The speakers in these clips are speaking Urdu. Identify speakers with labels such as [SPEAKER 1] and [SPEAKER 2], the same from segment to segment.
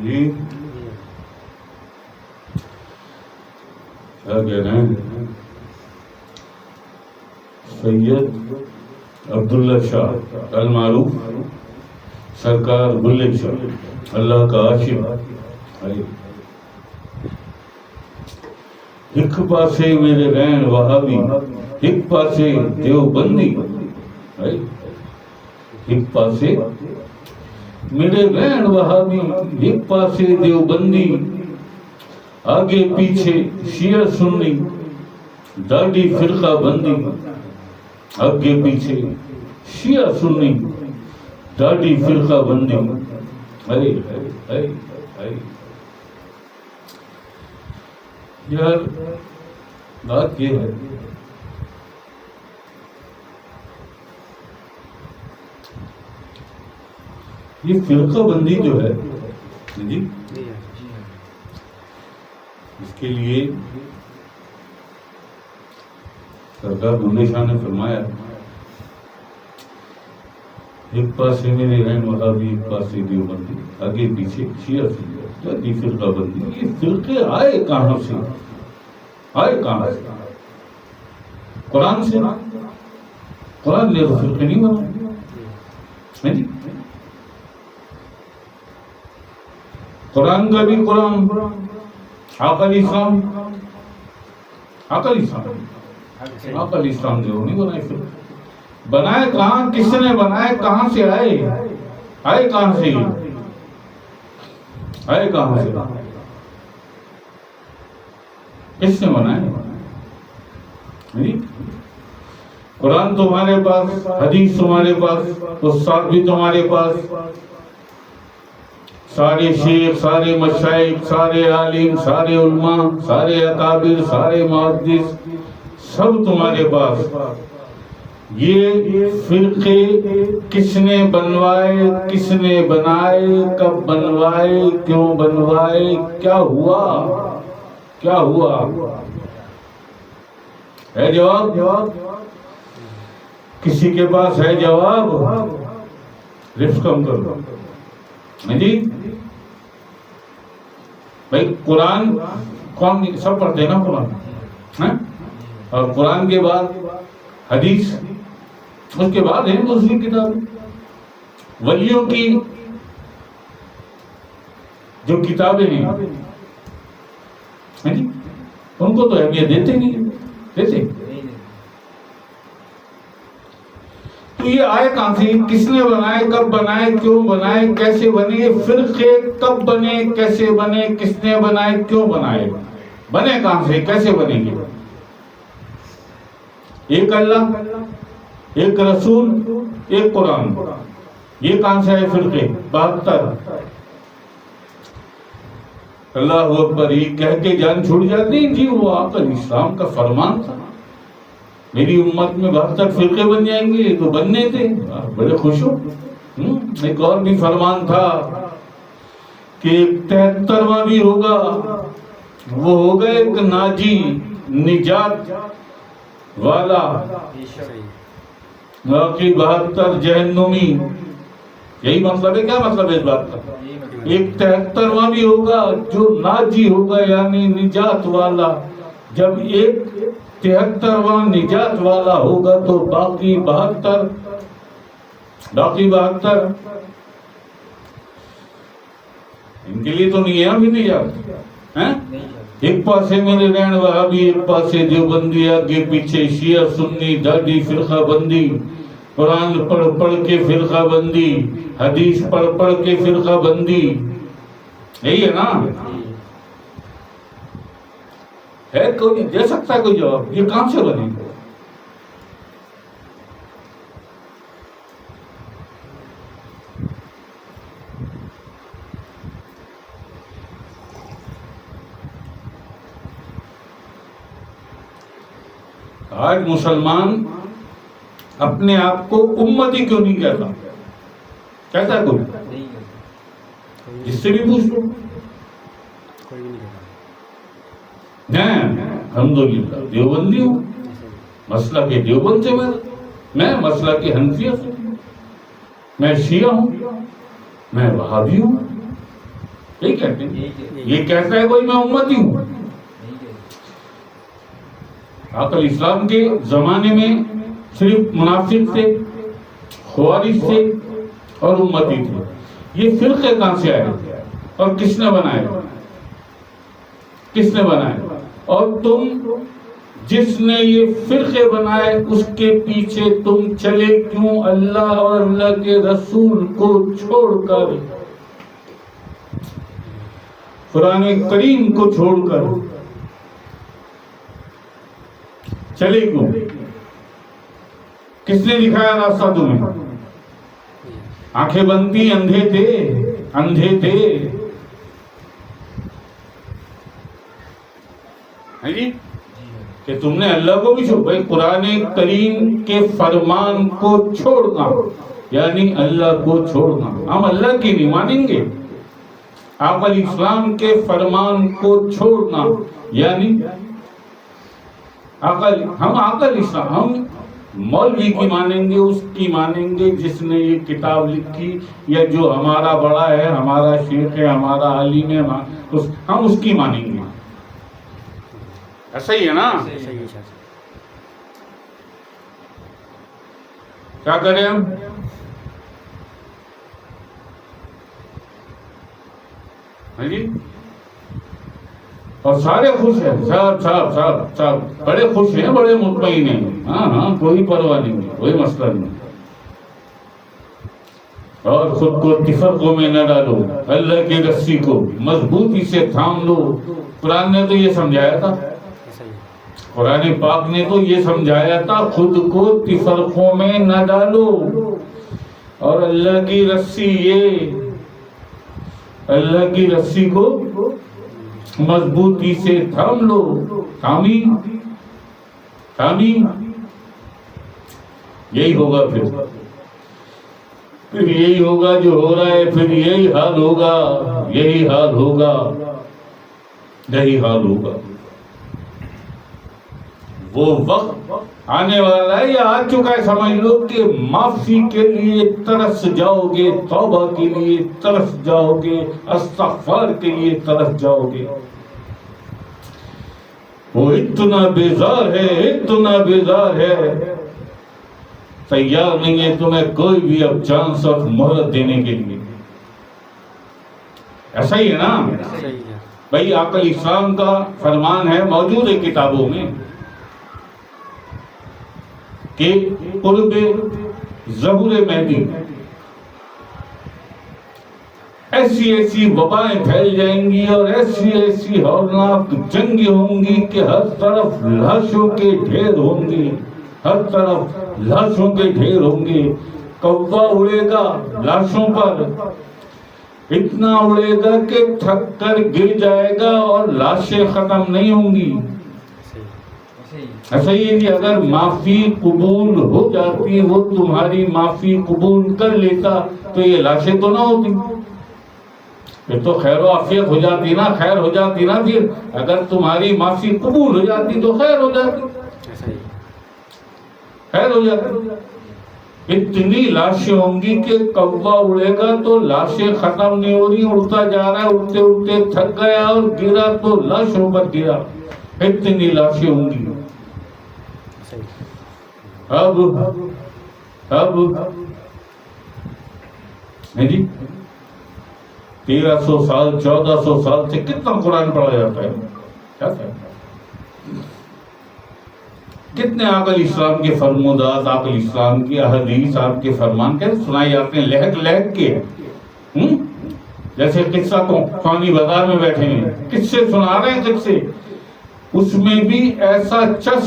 [SPEAKER 1] جی کیا کہہ رہے ہیں؟ سید عبداللہ شاہ المعروف سرکار بلے شاہ اللہ کا عاشق ایک پاسے میرے رہن وہابی ایک پاسے دیوبندی ایک پاسے میرے رہن وہابی ایک پاسے دیوبندی آگے پیچھے شیعہ سنی داڑھی فرقہ بندی آگے پیچھے شیعہ سنی داڑھی فرقہ بندی ارے ارے ارے یار بات یہ ہے یہ فرقہ بندی جو ہے جی اس کے لیے سرکار بلے شاہ نے فرمایا ایک پاسے میرے رہن وہابی ایک پاسے دیوبندی آگے پیچھے شیعہ سنی فرقہ بندی. یہ فرقے آئے کہاں سے؟ آئے کہاں سے؟ قرآن سے. قرآن نے تو فرقے نہیں بنائے. قرآن کا بھی قرآن عقل اسلام جو نہیں بنائے فرقے. بنائے کہاں؟ کس نے بنائے؟ کہاں سے آئے؟ آئے کہاں سے؟ آئے کہاں سے؟ کس نے بنائے؟ قرآن تمہارے پاس، حدیث تمہارے پاس، استاد بھی تمہارے پاس، سارے شیخ، سارے مشائخ، سارے عالم، سارے علماء، سارے اکابر، سارے محدث سب تمہارے پاس. یہ فرقے کس نے بنوائے، کس نے بنائے، کب بنوائے، کیوں بنوائے، کیا ہوا؟ کیا ہوا؟ ہے جواب؟ کسی کے پاس ہے جواب؟ رفت کم کر دو جی بھائی. قرآن کون سب پڑھتے ہیں نا قرآن، اور قرآن کے بعد حدیث، اس کے بعد ہے دوسری کتابیں. ولیوں کی جو کتابیں ہیں ان کو تو اہمیت دیتے نہیں دیتے. تو یہ آئے کہاں سے؟ کس نے بنائے، کب بنائے، کیوں بنائے، کیسے بنے؟ فرقے کب بنے، کیسے بنے، کس نے بنائے، کیوں بنائے، بنے کہاں سے، کیسے بنے گے؟ ایک اللہ، ایک رسول، ایک قرآن. یہ کہاں سے آئے فرقے؟ 72. اللہ اکبر. یہ کہہ کے جان چھوڑ جاتی جی وہ عقل اسلام کا فرمان تھا، میری امت میں 72 فرقے بن جائیں گے. تو بننے تھے، بڑے خوش ہو. ایک اور بھی فرمان تھا کہ 73واں بھی ہوگا، وہ ہوگا ایک ناجی نجات والا، باقی 72 جہنمی. یہی مطلب ہے. کیا مطلب ہے اس بات کا؟ ایک 73واں بھی ہوگا جو ناجی ہوگا یعنی نجات والا. جب ایک 73واں نجات والا ہوگا تو باقی 72 ان کے لیے تو نہیں ہے ابھی نجات. ایک پاسے میرے رہن وہابی ایک پاسے دیوبندی، آگے پیچھے شیعہ سنی داڑھی فرقہ بندی. قرآن پڑھ پڑھ کے فرقہ بندی، حدیث پڑھ پڑھ کے فرقہ بندی. یہی ہے نا؟ ہے کوئی دے سکتا ہے کوئی جواب؟ یہ کہاں سے بنے؟ آج مسلمان اپنے آپ کو امتی کیوں نہیں کہتا؟ کہتا ہے کوئی؟ جس سے بھی پوچھ لو. الحمدللہ دیوبندی ہوں، مسئلہ کے دیوبند سے میں مسئلہ کے حنفیہ سے، میں شیعہ ہوں، میں وہابی ہوں. یہی کہتے ہیں. یہ کہتا ہے کوئی میں امتی ہوں. آقا الاسلام کے زمانے میں صرف منافق تھے, خوارج تھے اور امتی تھے. یہ فرقے کہاں سے آئے اور کس نے بنائے؟ کس نے بنائے؟ اور تم جس نے یہ فرقے بنائے اس کے پیچھے تم چلے کیوں؟ اللہ اور اللہ کے رسول کو چھوڑ کر, قرآن کریم کو چھوڑ کر چلے کیوں؟ کس نے دکھایا راستہ تمہیں؟ آنکھیں بندی, اندھے تھے, اندھے تھے. جی کہ تم نے اللہ کو بھی چھوڑ, بھائی قرآن کریم کے فرمان کو چھوڑنا یعنی اللہ کو چھوڑنا. ہم اللہ کی نہیں مانیں گے. آقا الاسلام کے فرمان کو چھوڑنا یعنی ہم آقا الاسلام, ہم مولوی کی مانیں گے, اس کی مانیں گے جس نے یہ کتاب لکھی, یا جو ہمارا بڑا ہے, ہمارا شیخ ہے, ہمارا عالم ہے, ہم اس کی مانیں گے. ایسا ہی ہے نا؟ کیا کریں ہم؟ جی اور سارے خوش ہیں, سب بڑے خوش ہیں, بڑے مطمئن ہیں. ہاں کوئی پرواہ نہیں, کوئی مسئلہ نہیں. اور خود کو تفرقوں میں نہ ڈالو, اللہ کی رسی کو مضبوطی سے تھام لو. قرآن نے تو یہ سمجھایا تھا, قرآن پاک نے تو یہ سمجھایا تھا, خود کو تفرقوں میں نہ ڈالو اور اللہ کی رسی, یہ اللہ کی رسی کو مضبوطی سے تھام لو. تھامی یہی ہوگا, پھر یہی ہوگا جو ہو رہا ہے, پھر یہی حال ہوگا, یہی حال ہوگا, یہی حال ہوگا. وہ وقت آنے والا ہے یا آ چکا ہے سمجھ لو کہ معافی کے لیے ترس جاؤ گے, توبہ کے لیے ترس جاؤ گے, استغفار کے لیے ترس جاؤ گے. وہ اتنا بیزار ہے, اتنا بیزار ہے, تیار نہیں ہے تمہیں کوئی بھی اب چانس اور مہلت دینے کے لیے. ایسا ہی ہے نا بھائی؟ آقا الاسلام کا فرمان ہے, موجود ہے کتابوں میں, کہ قرب ظہور مہدی ایسی ایسی وبائیں پھیل جائیں گی اور ایسی ایسی ہولناک جنگیں ہوں گی کہ ہر طرف لاشوں کے ڈھیر ہوں گے, ہر طرف لاشوں کے ڈھیر ہوں گے. کوّا اڑے گا لاشوں پر, اتنا اڑے گا کہ تھک کر گر جائے گا اور لاشیں ختم نہیں ہوں گی. ایسا ہی ہے کہ اگر معافی قبول ہو جاتی, وہ تمہاری معافی قبول کر لیتا تو یہ لاشیں تو نہ ہوتی, پھر تو خیر و عافیت ہو جاتی نا, خیر ہو جاتی نا. پھر اگر تمہاری معافی قبول ہو جاتی تو خیر ہو جاتی, خیر ہو جاتی. اتنی لاشیں ہوں گی کہ کوّا اڑے گا تو لاشیں ختم نہیں ہو رہی, اڑتا جا رہا ہے, اڑتے اڑتے تھک گیا اور گرا تو لاشوں پر گرا. اتنی لاشیں ہوں گی. اب جی 1300 سال 1400 سال سے کتنا قرآن پڑھا جاتا ہے, کیا کتنے آقا الاسلام کے فرمودات, آقا الاسلام کی احادیث, آپ کے فرمان کیسے سنائی جاتے ہیں لہک لہک کے. جیسے قصہ کو فانی بازار میں بیٹھے ہیں, قصے سنا رہے ہیں قصے, اس میں بھی ایسا چس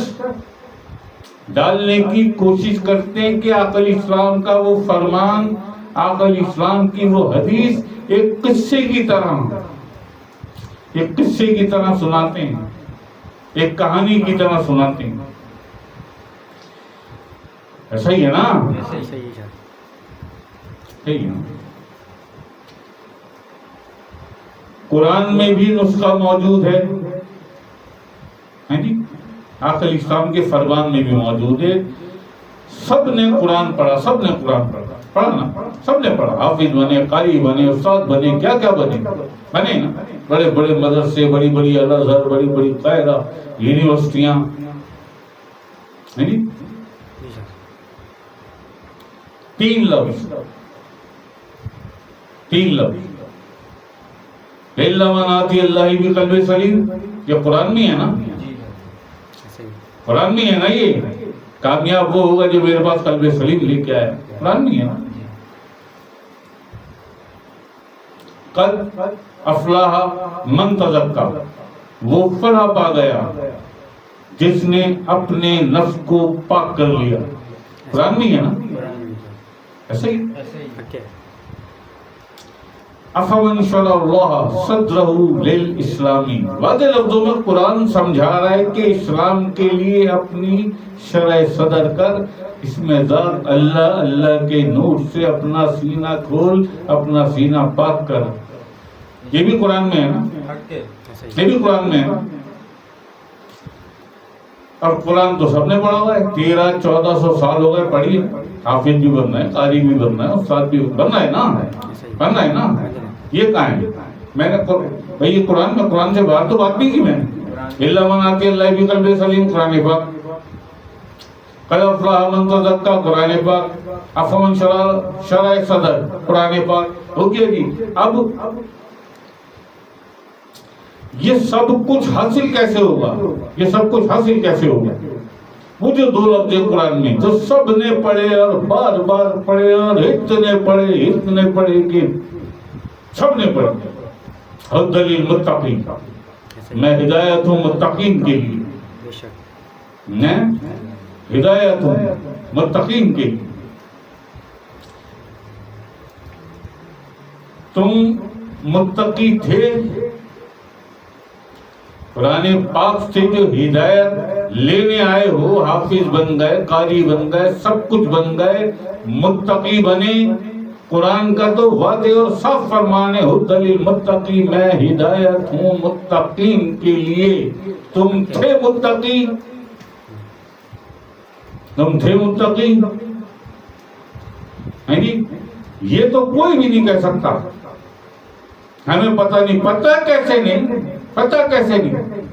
[SPEAKER 1] ڈالنے کی کوشش کرتے ہیں کہ آقا الاسلام کا وہ فرمان, آقا الاسلام کی وہ حدیث ایک قصے کی طرح, ایک قصے کی طرح سناتے ہیں, ایک کہانی کی طرح سناتے ہیں. ایسا ہی ہے نا؟ صحیح ہے. قرآن میں بھی نسخہ موجود ہے جی, آقا الاسلام کے فرمان میں بھی موجود ہے. سب نے قرآن پڑھا, سب نے قرآن پڑھا. پڑھا نا, سب نے پڑھا, حافظ بنے, قاری بنے, استاد بنے, کیا کیا بنے, بنے نا, بڑے بڑے مدرسے, بڑی بڑی الازہر, بڑی بڑی قاہرہ یونیورسٹیاں, تین لفظ الا من آتی اللہ بقلب سلیم, یہ قرآن میں ہے نا, قرآن میں ہے نا, یہ کامیاب وہ ہوگا جو میرے پاس قلب سلیم لے کے آیا, قرآن میں ہے نا. قد افلاح من تزکا, وہ فلاح پا گیا جس نے اپنے نفس کو پاک کر لیا, قرآن میں ہے نا, ایسے ہی. افمن شرح اللہ صدرہ للاسلامی, واضح لفظوں میں قرآن سمجھا رہا ہے کہ اسلام کے لیے اپنی شرح صدر کر, اس میں ذات اللہ, اللہ کے نور سے اپنا سینہ کھول, اپنا سینہ پاک کر. یہ بھی قرآن میں ہے نا, یہ بھی قرآن میں ہے. اور قرآن تو سب نے پڑھا ہوا ہے, 1300-1400 سال ہو گئے پڑھی, حافظ بھی بننا ہے, قاری بھی بننا ہے, استاد بھی بننا ہے نا, بننا ہے نا. یہ کہاں ہے؟ میں نے بھائی یہ قرآن میں, قرآن سے باہر تو بات نہیں کی میں نے. الا من آتی اللہ بقلب سلیم, قرآن پاک. قد افلح من تزکا, قرآن پاک. افمن شرح صدر, قرآن پاک. ہو گیا جی. اب یہ سب کچھ حاصل کیسے ہوگا, یہ سب کچھ حاصل کیسے ہوگا؟ وہ جو دو لفظ قرآن میں جو سب نے پڑھے اور بار بار پڑھے اور اتنے پڑھے کہ سب نے پڑھے. ہدی للمتقین, میں ہدایت ہوں متقین کے لیے, میں ہدایت ہوں متقین کے لیے. تم متقی تھے, قرآن پاک سے جو ہدایت لینے آئے ہو, حافظ بن گئے, قاری بن گئے, سب کچھ بن گئے, متقی بنے. قرآن کا تو واضح اور صاف فرمان ہے, ہدی للمتقی, میں ہدایت ہوں متقین کے لیے. تم تھے متقی, تم تھے متقی. یہ تو کوئی بھی نہیں کہہ سکتا. ہمیں پتہ نہیں, پتہ کیسے نہیں, پتہ کیسے نہیں.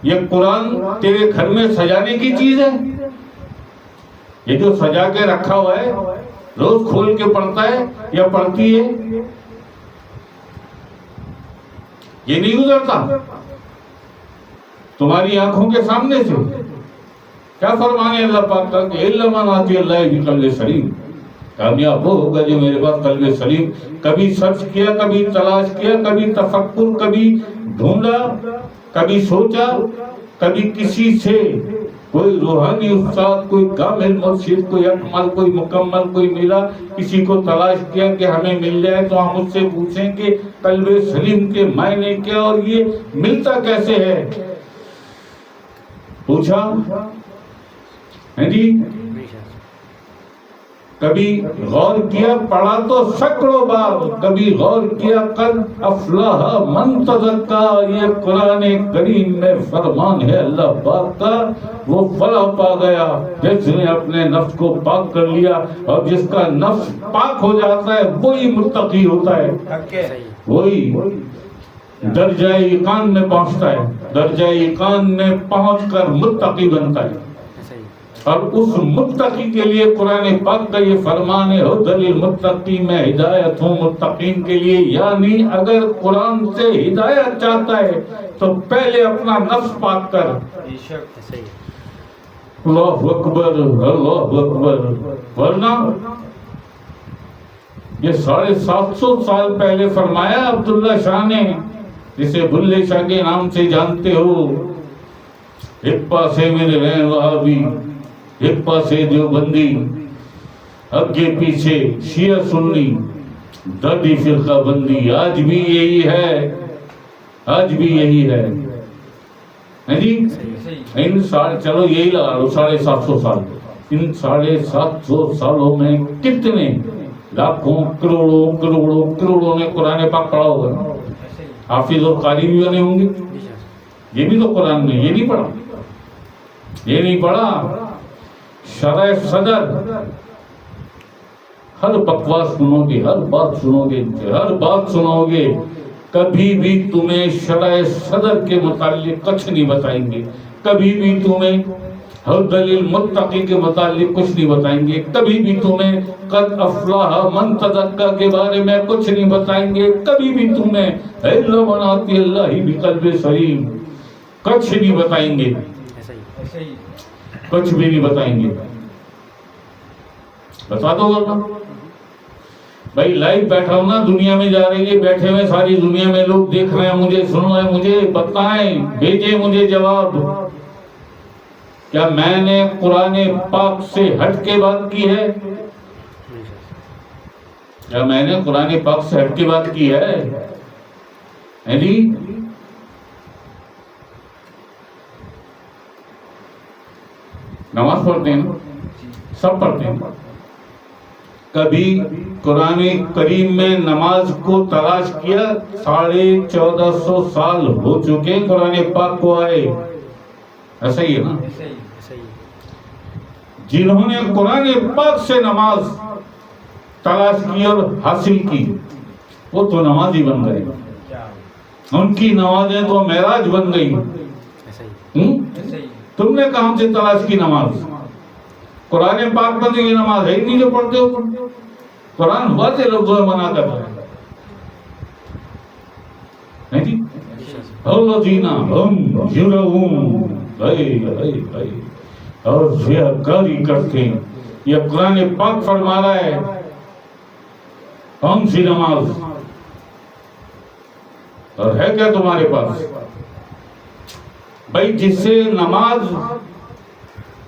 [SPEAKER 1] یہ قرآن تیرے گھر میں سجانے کی چیز ہے, یہ جو سجا کے رکھا ہوا ہے, روز کھول کے پڑھتا ہے یا پڑھتی ہے, یہ نہیں گزرتا تمہاری آنکھوں کے سامنے سے. کیا فرمانے اللہ پاک کا کہ الا من آتی اللہ بقلب سلیم, کامیاب وہ ہوگا جو میرے پاس قلب سلیم. کبھی سرچ کیا, کبھی تلاش کیا, کبھی تفکر, کبھی ڈھونڈا, کبھی سوچا, کبھی کسی سے کوئی روحانی استاد, کوئی کامل مرشد, کوئی اکمل, کوئی مکمل کوئی ملا, کسی کو تلاش کیا کہ ہمیں مل جائے تو ہم اس سے پوچھیں کہ قلب سلیم کے معنی کیا اور یہ ملتا کیسے ہے. پوچھا ہے جی, کبھی غور کیا, پڑھا تو سینکڑوں بار, کبھی غور کیا. قد افلاح من تزکا, یہ قرآن کریم میں فرمان ہے اللہ پاک کا, وہ فلاح پا گیا جس نے اپنے نفس کو پاک کر لیا. اور جس کا نفس پاک ہو جاتا ہے وہی متقی ہوتا ہے, وہی درجہ ایقان میں پہنچتا ہے, درجہ ایقان میں پہنچ کر متقی بنتا ہے. اور اس متقی کے لیے قرآن پاک کا یہ فرمان ہے, ہدی للمتقی, میں ہدایت ہوں متقین کے لیے. یعنی اگر قرآن سے ہدایت چاہتا ہے تو پہلے اپنا نفس پاک کر. اللہ اکبر, اللہ اکبر. ورنہ یہ 750 سال پہلے فرمایا عبداللہ شاہ نے, جسے بلے شاہ کے نام سے جانتے ہو. ایک پاسے میرے رہن وہابی, ایک پاسے دیوبندی, آگے پیچھے شیعہ سنی, دادی فرقہ بندی. آج بھی یہی ہے, آج بھی یہی ہے جی. چلو یہی لگا لو 750 سال. ان 750 سالوں میں کتنے لاکھوں, کروڑوں نے قرآن پاک پڑھا ہوگا. حافظ اور قاری بھی بنے ہوں گے. یہ بھی تو قرآن میں, یہ نہیں پڑھا, یہ نہیں پڑھا. شرح صدر ہر بکواس سنو گے، ہر بات سنو گے، ہر بات سنو گے، کبھی بھی تمہیں شرع صدر کے متعلق کچھ نہیں بتائیں گے، کبھی بھی تمہیں ہدی للمتقی کے متعلق کچھ نہیں بتائیں گے، کبھی بھی تمہیں قد افلح من تزکا کے بارے میں کچھ نہیں بتائیں گے، کبھی بھی تمہیں الا من اتی اللہ بقلب سلیم کچھ نہیں بتائیں گے، کچھ بھی نہیں بتائیں گے۔ بتا دو ورنہ بھائی لائیو بیٹھا ہوں نا، دنیا میں جا رہی ہے، بیٹھے ہوئے ساری دنیا میں لوگ دیکھ رہے ہیں مجھے، سن رہے ہیں مجھے، بتائیں، بھیجیں مجھے جواب، کیا میں نے قرآن پاک سے ہٹ کے بات کی ہے؟ کیا میں نے قرآن پاک سے ہٹ کے بات کی ہے جی؟ نماز پڑھتے ہیں، سب پڑھتے ہیں، کبھی قرآن کریم میں نماز کو تلاش کیا؟ 1450 سال ہو چکے قرآن پاک کو آئے، ایسا ہی ہے نا؟ جنہوں نے قرآن پاک سے نماز تلاش کی اور حاصل کی وہ تو نمازی بن گئے، ان کی نمازیں تو معراج بن گئی۔ تم نے کہاں سے تلاش کی نماز؟ قرآن پاک میں تو یہ نماز ہے ہی نہیں جو پڑھتے ہو تم، قرآن واضح لفظوں میں منع کر رہا ہے جی، الذین ہم یرؤون، اور ریاکاری کرتے ہیں، یہ قرآن پاک فرما رہا ہے کون سی نماز، اور ہے کیا تمہارے پاس؟ بھائی جس سے نماز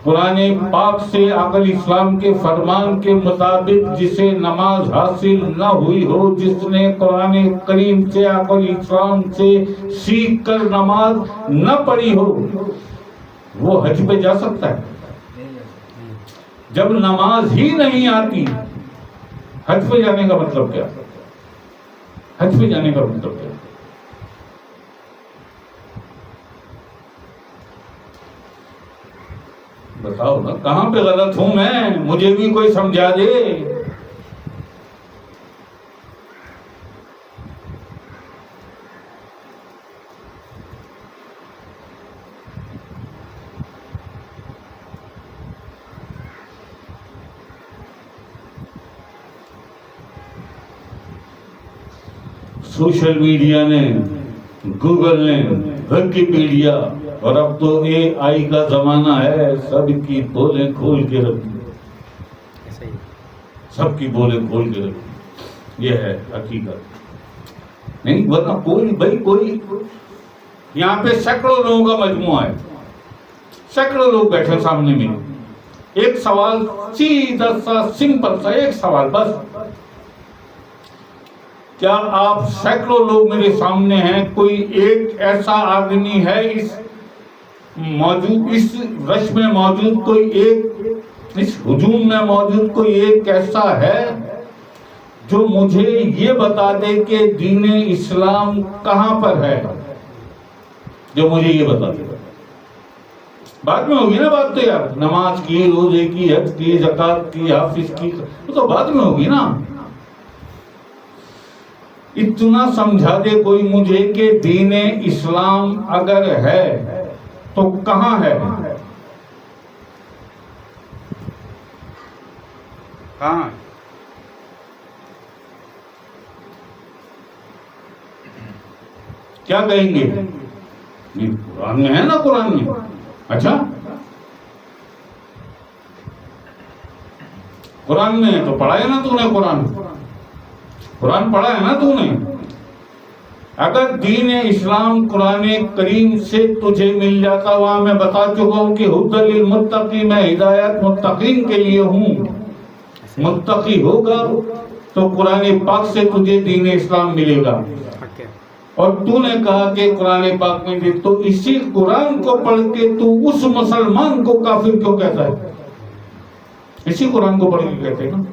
[SPEAKER 1] قرآن پاک سے عقل اسلام کے فرمان کے مطابق جسے نماز حاصل نہ ہوئی ہو، جس نے قرآن کریم سے عقل اسلام سے سیکھ کر نماز نہ پڑھی ہو، وہ حج پہ جا سکتا ہے؟ جب نماز ہی نہیں آتی، حج پہ جانے کا مطلب کیا؟ حج پہ جانے کا مطلب کیا؟ بتاؤ نا کہاں پہ غلط ہوں میں، مجھے بھی کوئی سمجھا دے۔ سوشل میڈیا نے، گوگل نے، ویکیپیڈیا، اور اب تو اے آئی کا زمانہ ہے، سب کی بولیں کھول کے رکھی، سب کی بولیں کھول کے رکھی، یہ ہے حقیقت نہیں، ورنہ کوئی بھائی کوئی یہاں پہ سینکڑوں لوگوں کا مجموعہ ہے، سینکڑوں لوگ بیٹھے سامنے میں، ایک سوال سیدھا سا سمپل سا ایک سوال بس، کیا آپ سینکڑوں لوگ میرے سامنے ہیں، کوئی ایک ایسا آدمی ہے اس رش میں موجود، کوئی ایک اس ہجوم میں موجود کوئی ایک ایسا ہے جو مجھے یہ بتا دے کہ دین اسلام کہاں پر ہے، جو مجھے یہ بتا دے؟ بعد میں ہوگی نا بات تو یار، نماز کی، روزے کی، حج کی، زکات کی، حافظ کی، وہ تو بعد میں ہوگی نا۔ اتنا سمجھا دے کوئی مجھے کہ دین اسلام اگر ہے تو کہاں ہے؟ کہاں؟ کیا کہیں گے؟ قرآن میں ہے نا، قرآن میں۔ اچھا قرآن میں تو پڑھا ہے نا تو نے، قرآن پڑھا ہے نا تو نے۔ اگر دین اسلام قرآن کریم سے تجھے مل جاتا، وہاں میں بتا چکا ہوں کہ ہدی للمتقی، میں ہدایت متقین کے لیے ہوں، متقی ہوگا تو قرآن پاک سے تجھے دین اسلام ملے گا۔ اور تو نے کہا کہ قرآن پاک میں بھی، تو اسی قرآن کو پڑھ کے تو اس مسلمان کو کافر کیوں کہتا ہے؟ اسی قرآن کو پڑھ کے کہتے ہیں نا،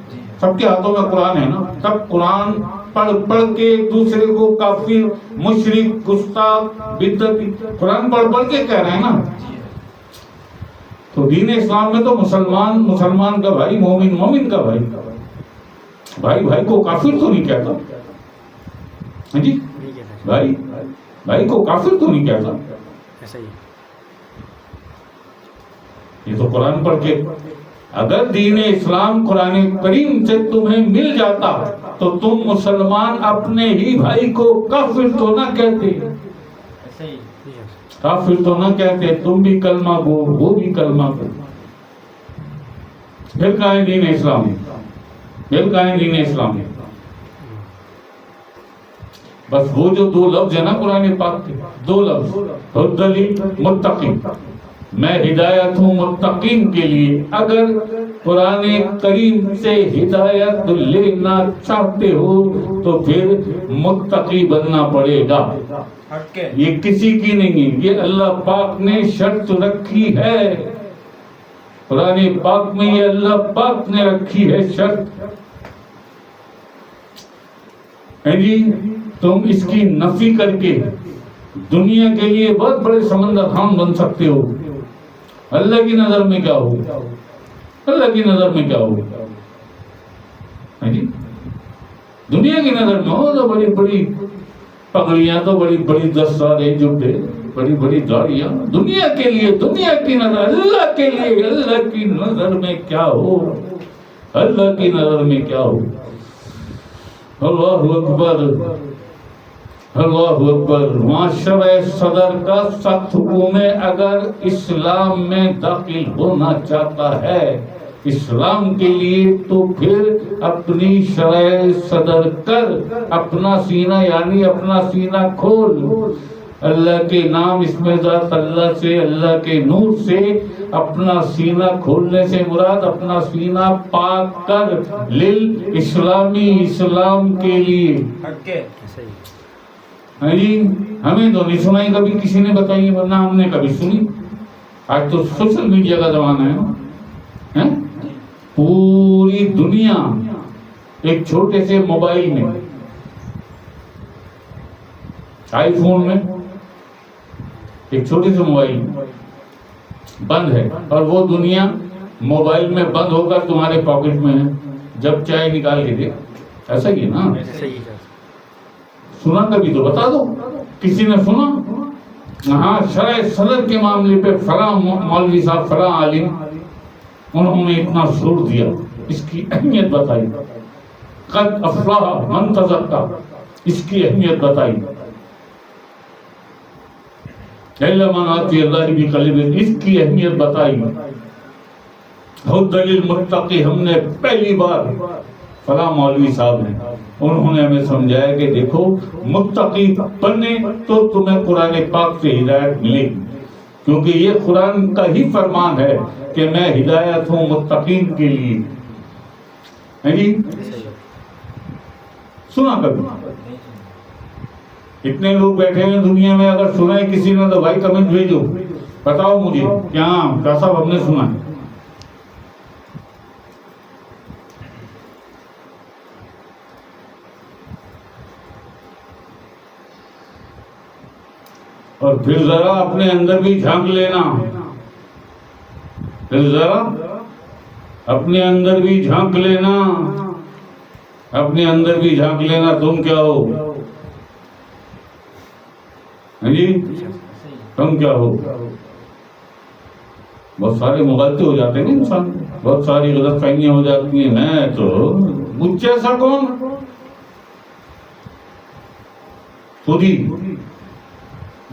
[SPEAKER 1] سب کے ہاتھوں میں قرآن ہے نا، سب قرآن پڑھ کے ایک دوسرے کو کافر، مشرک، گستاخ، بدعتی، قرآن پڑھ کے کہہ رہے ہیں نا۔ تو دین اسلام میں تو مسلمان کا بھائی، مومن کا بھائی، بھائی بھائی کو کافر تو نہیں کہتا؟ ہاں جی، بھائی بھائی کو کافر تو نہیں کہتا؟
[SPEAKER 2] ایسا ہی
[SPEAKER 1] یہ تو قرآن پڑھ کے، اگر دین اسلام قرآن کریم سے تمہیں مل جاتا تو تم مسلمان اپنے ہی بھائی کو کافر تو نہ کہتے، کافر تو نہ کہتے، تم بھی کلمہ گو وہ بھی کلمہ گو، پھر کہاں ہے دین اسلام؟ پھر کہاں ہے دین اسلام؟ بس وہ جو دو لفظ ہے نا قرآن پاک کے، دو لفظ، ہدی متقی، میں ہدایت ہوں متقین کے لیے، اگر قرآن کریم سے ہدایت لینا چاہتے ہو تو پھر متقی بننا پڑے گا، یہ کسی کی نہیں ہے، یہ اللہ پاک نے شرط رکھی ہے، قرآن پاک میں یہ اللہ پاک نے رکھی ہے شرط، ہے جی۔ تم اس کی نفی کر کے دنیا کے لیے بہت بڑے سمندر خان بن سکتے ہو، اللہ کی نظر میں کیا ہو؟ اللہ کی نظر میں کیا ہو؟ ہے جی، دنیا کی نظر میں ہو تو بڑی بڑی پگڑیاں، تو بڑی بڑی دستاریں، جبے، بڑی بڑی داڑیاں، دنیا کے لیے، دنیا کی نظر، اللہ کے لیے اللہ کی نظر میں کیا ہو؟ اللہ کی نظر میں کیا ہو؟ اللہ اکبر، اللہ اکبر۔ معاشرہ صدر کا سخت حکم ہے، اگر اسلام میں داخل ہونا چاہتا ہے اسلام کے لیے تو پھر اپنی شرح صدر کر، اپنا سینہ یعنی اپنا سینہ کھول، اللہ کے نام، اسم ذات اللہ سے، اللہ کے نور سے اپنا سینہ کھولنے سے مراد اپنا سینہ پاک کر اسلامی، اسلام کے لیے۔ جی، ہمیں تو نہیں سنائی کبھی کسی نے بتائی، ورنہ ہم نے کبھی سنی۔ آج تو سوشل میڈیا کا زمانہ ہے، پوری دنیا ایک چھوٹے سے موبائل میں، آئی فون میں، ایک چھوٹے سے موبائل میں بند ہے، اور وہ دنیا موبائل میں بند ہو کر تمہارے پاکٹ میں ہے، جب چاہے نکال کے دے، ایسا ہی ہے نا؟ سنا کبھی تو بتا دو، کسی نے سنا؟ ہاں، شرح صدر کے معاملے پہ فلاں مولوی صاحب، فلاں عالم، انہوں نے اتنا زور دیا، اس کی اہمیت بتائی، قد افلاح من تزکا، اس کی اہمیت بتائی، من آتی اللہ بقلب، اس کی اہمیت بتائی، ہدی للمتقی، ہم نے پہلی بار فلاں مولوی صاحب ہیں، انہوں نے ہمیں سمجھایا کہ دیکھو متقی بننے تو تمہیں قرآن پاک سے ہدایت ملے گی، کیونکہ یہ قرآن کا ہی فرمان ہے کہ میں ہدایت ہوں متقین کے لیے، ہے جی؟ سنا کبھی؟ اتنے لوگ بیٹھے ہیں دنیا میں، اگر سنا ہے کسی نے تو بھائی کمنٹ بھیجو، بتاؤ مجھے کیا صاحب ہم نے سنا ہے۔ اور پھر ذرا اپنے اندر بھی جھانک لینا، پھر ذرا اپنے اندر بھی جھانک لینا، اپنے اندر بھی جھانک لینا، تم کیا ہو؟ جی، تم کیا ہو؟ بہت سارے مغالطے ہو جاتے ہیں انسان، بہت ساری غلط فہمیاں ہو جاتی ہیں، میں تو مجھ جیسا کون، خود ہی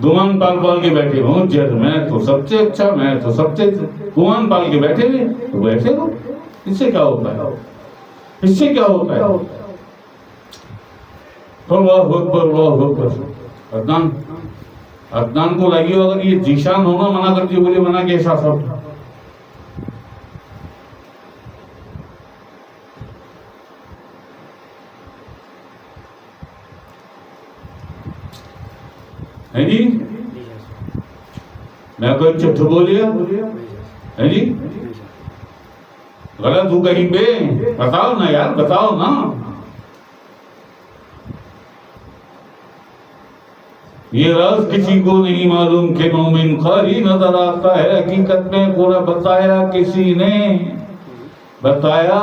[SPEAKER 1] گمان پال پال کے بیٹھے ہوں، میں تو سب سے اچھا، میں تو سب سے گمان پال کے بیٹھے ہوئے، تو بیٹھے ہو، اس سے کیا ہوتا ہے؟ اس سے کیا ہوتا ہے؟ اللہ اکبر، اللہ اکبر۔ عدنان کو لگی ہو اگر یہ ذیشان ہونا منع کرتی ہو، مجھے منع کے احساس ہوتا ہے جی؟ میں کوئی چٹھ بولیا ہے جی؟ غلط ہوں کہیں پہ بتاؤ نا یار، بتاؤ نا۔ یہ راز کسی کو نہیں معلوم کہ مومن خالی نظر آتا ہے، حقیقت میں پورا بتایا کسی نے، بتایا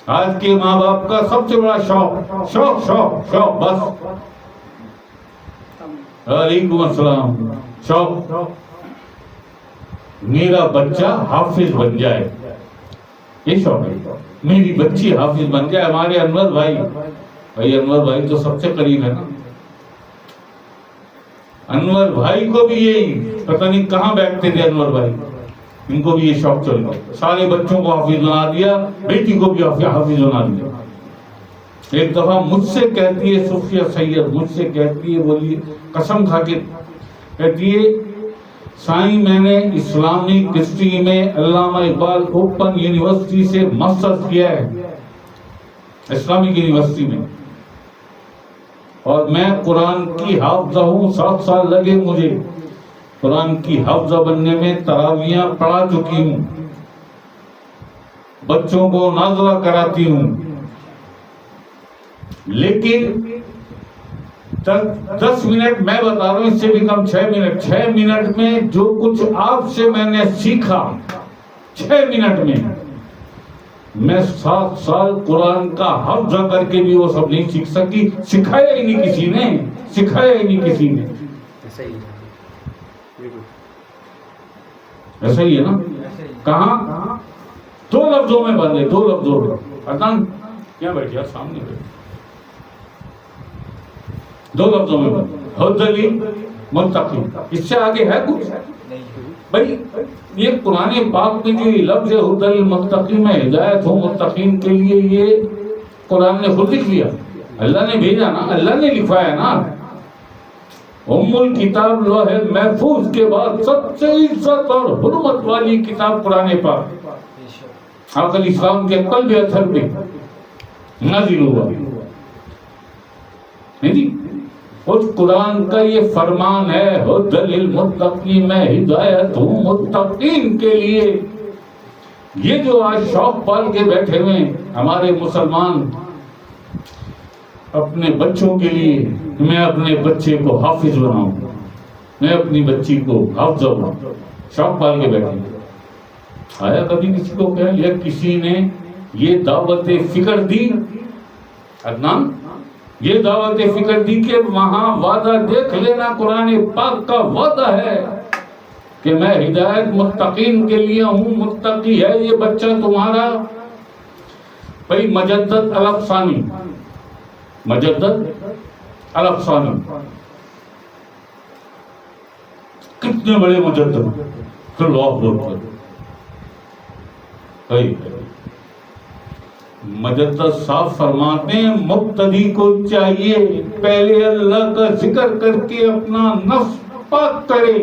[SPEAKER 1] آج کے ماں باپ کا سب سے بڑا شوق شوق شوق شوق بس. وعلیکم السلام. شوق میرا بچہ حافظ بن جائے، یہ شوق ہے. میری بچی حافظ بن جائے. ہمارے انور بھائی انور بھائی تو سب سے قریب ہے نا. انور بھائی کو بھی یہی، پتہ نہیں کہاں بیٹھتے تھے انور بھائی، ان کو بھی یہ شوق چل گیا. سارے بچوں کو حافظ بنا دیا، بیٹی کو بھی حافظ بنا دیا. ایک دفعہ مجھ سے کہتی ہے صوفیہ سید، مجھ سے کہتی ہے، بولیے قسم کھا کے کہتی ہے، سائیں میں نے اسلامک ہسٹری میں علامہ اقبال اوپن یونیورسٹی سے ماسٹرز کیا ہے، اسلامک یونیورسٹی میں، اور میں قرآن کی حافظہ ہوں. 7 سال لگے مجھے قرآن کی حافظہ بننے میں. تراویحاں پڑھا چکی ہوں، بچوں کو ناظرہ کراتی ہوں. لیکن 10 منٹ میں بتا رہا ہوں، اس سے بھی کم 6 منٹ میں جو کچھ آپ سے میں نے سیکھا 6 منٹ میں 7 سال قرآن کا حفظہ کر کے بھی وہ سب نہیں سیکھ سکی. سکھایا ہی نہیں کسی نے، سکھایا ہی نہیں کسی نے. ایسا ہی ہے نا. کہاں 2 لفظوں میں بندے، 2 لفظوں میں. ادان کیا بیٹھ گیا سامنے بیٹھ، 2 لفظوں میں بندے، ہدلی متقی. اس سے آگے ہے کچھ بھائی؟ یہ قرآن پاک میں جو لفظ ہدل المتقی میں ہدایت ہو متقین کے لیے، یہ قرآن نے خود لکھ لیا. اللہ نے بھیجا نا، اللہ نے لکھوایا نا. ام الکتاب لوح محفوظ کے بعد سب سے عزت اور حرمت والی کتاب قرآن پاک، عقل اسلام کے قلب اثر میں نازل ہوا. نہیں جی، اس قرآن کا یہ فرمان ہے، ہدی للمتقین، میں ہدایت ہوں متقین کے لیے. یہ جو آج شوق پال کے بیٹھے ہوئے ہمارے مسلمان اپنے بچوں کے لیے، میں اپنے بچے کو حافظ بناؤں، میں اپنی بچی کو حافظہ بناؤں، شوق پال کے بیٹھے. آیا کبھی کسی کو کہا یا کسی نے یہ دعوت فکر دی؟ عدنان یہ دعوت فکر دی کہ وہاں وعدہ دیکھ لینا، قرآن پاک کا وعدہ ہے کہ میں ہدایت متقین کے لیے ہوں، متقی ہے یہ بچہ تمہارا. بھائی مجدد الافسانی، مجدد الافسانی کتنے بڑے مجدد، اللہ اکبر. مجدد صاحب فرماتے ہیں مبتدی کو چاہیے پہلے اللہ کا ذکر کر کے اپنا نفس پاک کرے.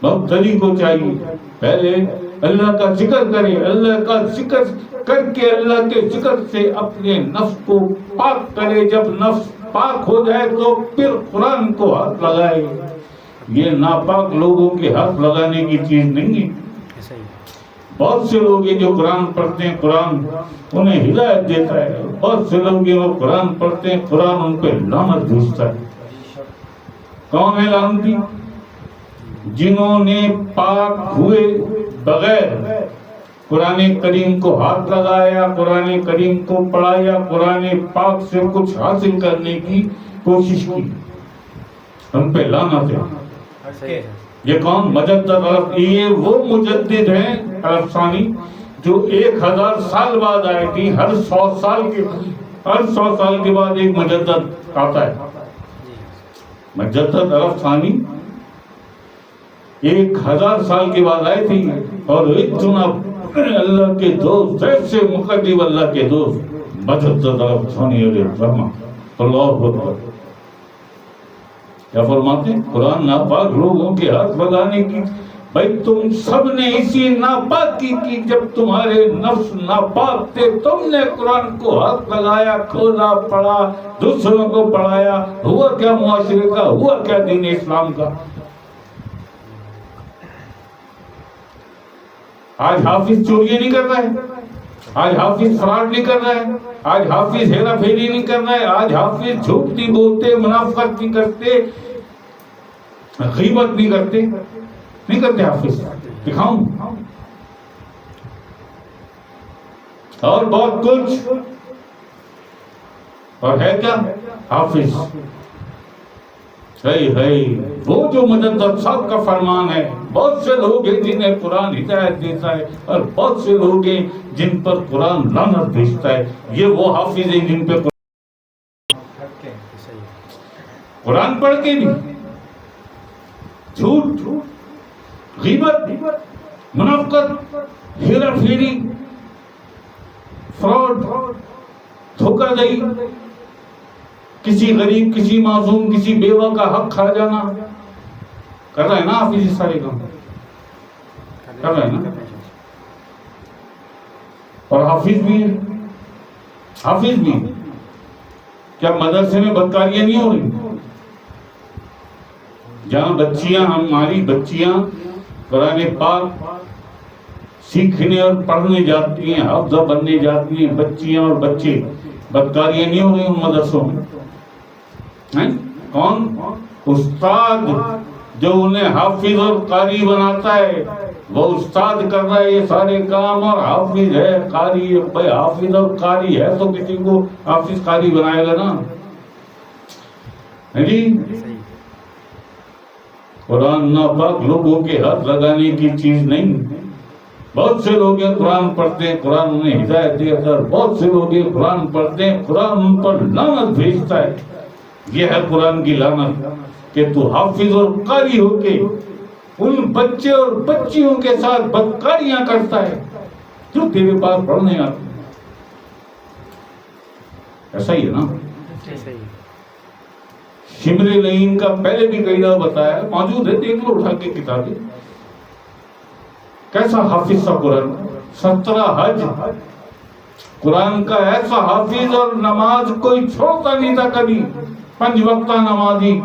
[SPEAKER 1] مبتدی کو چاہیے پہلے اللہ کا ذکر کرے، اللہ کا ذکر کر کے اللہ کے ذکر سے اپنے نفس کو پاک کرے. جب نفس پاک ہو جائے تو پھر قرآن کو ہاتھ لگائے. یہ ناپاک لوگوں کے ہاتھ لگانے کی چیز نہیں ہے. بہت سے لوگ یہ جو قرآن پڑھتے ہیں، قرآن انہیں ہدایت دیتا ہے. بہت سے لوگ یہ قرآن پڑھتے ہیں، قرآن ان پہ لعنت بھیجتا ہے. کون ہے لعنتی؟ جنہوں نے پاک ہوئے بغیر قرآن کریم کو ہاتھ لگایا، قرآن کریم کو پڑھا یا قرآن پاک سے کچھ حاصل کرنے کی کوشش کی، ان پہ لعنت ہے. یہ کون؟ مجدد. یہ وہ مجدد ہیں الافسانی جو 1000 سال بعد آئے تھی. ہر 100 سال کے بعد ایک مجدد آتا ہے. مجدد الافسانی 1000 سال کے بعد آئے تھی، اور اتنا اللہ کے دوست، ایسے مقدم اللہ کے دوست مجدد الافسانی علیہ الرحمہ. اللہ اکبر. کیا فرماتے ہیں؟ قرآن ناپاک لوگوں کے ہاتھ لگانے کی. بھائی تم سب نے اسی ناپاکی کی، جب تمہارے نفس ناپاک تھے تم نے قرآن کو ہاتھ لگایا، کھولا، پڑھا، دوسروں کو پڑھایا. ہوا کیا معاشرے کا؟ ہوا کیا دین اسلام کا؟ آج حافظ چوریاں نہیں کر رہا ہے، آج حافظ فراڈ نہیں کر رہا ہے، آج حافظ ہیرا پھیری نہیں کر رہا ہے، آج حافظ جھوٹ نہیں بولتے، منافقت نہیں کرتے، غیبت نہیں کرتے حافظ. دکھاؤں اور بہت کچھ. اور ہے کیا؟ حافظ. ہے وہ جو مجدد صاحب کا فرمان ہے. بہت سے لوگ ہیں جنہیں قرآن ہدایت دیتا ہے اور بہت سے لوگ ہیں جن پر قرآن لعنت بھیجتا ہے. یہ وہ حافظ ہیں جن پہ قرآن پڑھ کے بھی جھوٹ، غیبت، منافقت، ہیرا پھیری، فراڈ، دھوکہ دہی، کسی غریب، کسی معصوم، کسی بیوہ کا حق کھا جانا، کر رہا ہے نا حافظ. یہ سارے کام کر رہا ہے نا. اور حافظ بھی ہے. حافظ بھی کیا مدرسے میں بدکاریاں نہیں ہو رہی؟ جہاں بچیاں، ہماری بچیاں قرآن پاک سیکھنے اور پڑھنے جاتی ہیں، حافظہ بننے جاتی ہیں، بچیاں اور بچے، بدکاریاں نہیں ہو رہی ان مدرسوں میں؟ کون؟ استاد جو انہیں حافظ اور قاری بناتا ہے، وہ استاد کر رہا ہے یہ سارے کام، اور حافظ ہے، قاری. بھائی حافظ اور قاری ہے تو کسی کو حافظ قاری بنائے گا نا. جی قرآن ناپاک لوگوں کے ہاتھ لگانے کی چیز نہیں. بہت سے لوگ قرآن پڑھتے ہیں، قرآن انہیں ہدایت دیتا ہے. بہت سے لوگ قرآن پڑھتے ہیں، قرآن ان پر لعنت بھیجتا ہے. یہ ہے قرآن کی لعنت کہ تو حافظ اور قاری ہو کے ان بچے اور بچیوں کے ساتھ بدکاریاں کرتا ہے جو تیرے پاس پڑھنے آتے ہیں. ایسا ہی ہے نا. شمر لعین کا پہلے بھی کئی دفعہ بتایا، موجود ہے، دیکھ لو اٹھا کے کتابیں. کیسا حافظ تھا قرآن. 17 حج قرآن کا ایسا حافظ، اور نماز کوئی چھوڑتا نہیں تھا کبھی. 5 وقتہ نمازی.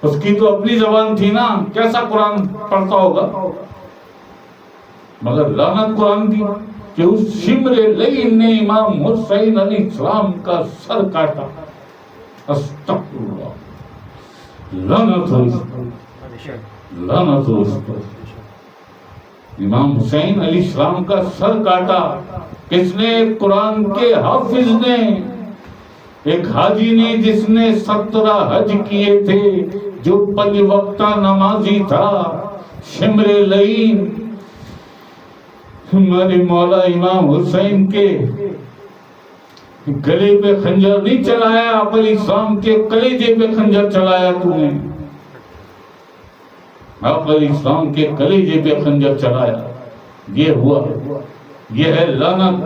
[SPEAKER 1] اس کی تو اپنی زبان تھی نا، کیسا قرآن پڑھتا ہوگا. مگر لعنت قرآن کی کہ اس شمر لعین نے امام حسین علیہ السلام کا سر کاٹا. استغفر اللہ. لعنت ہو اس پر، لعنت ہو اس پر. امام حسین علیہ السلام کا سر کاٹا. کس نے؟ قرآن کے حافظ نے. ایک حاجی نے جس نے 17 حج کیے تھے، جو 5 وقتہ نمازی تھا. شمر لعین ہمارے مولا امام حسین کے گلے پہ خنجر نہیں چلایا، آپ علیہ السلام کے کلیجے پہ خنجر چلایا تو نے. آپ علیہ السلام کے کلیجے پہ خنجر چلایا. یہ ہوا. یہ ہے لعنت.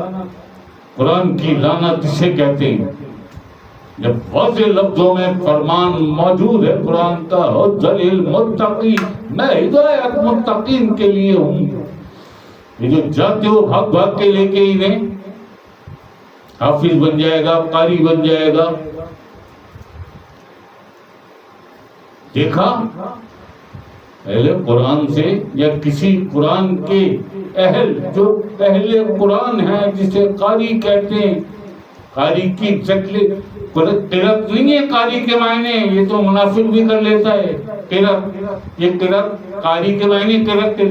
[SPEAKER 1] قرآن کی لعنت اسے کہتے ہیں. جب واضح لفظوں میں فرمان موجود ہے قرآن کا، حجۃ للمتقین، میں ہدایت متقین کے لیے ہوں. یہ جو جاتے ہو بھاگ بھاگ کے لے کے انہیں حافظ بن جائے گا، قاری بن جائے گا. دیکھا اہل قرآن سے یا کسی قرآن کے اہل، جو اہل قرآن ہے جسے قاری کہتے ہیں. قاری کی شکل قرت نہیں ہے. قاری کے معنی یہ تو منافق بھی کر لیتا ہے. قرت، یہ قرت قاری کے معنی قرت.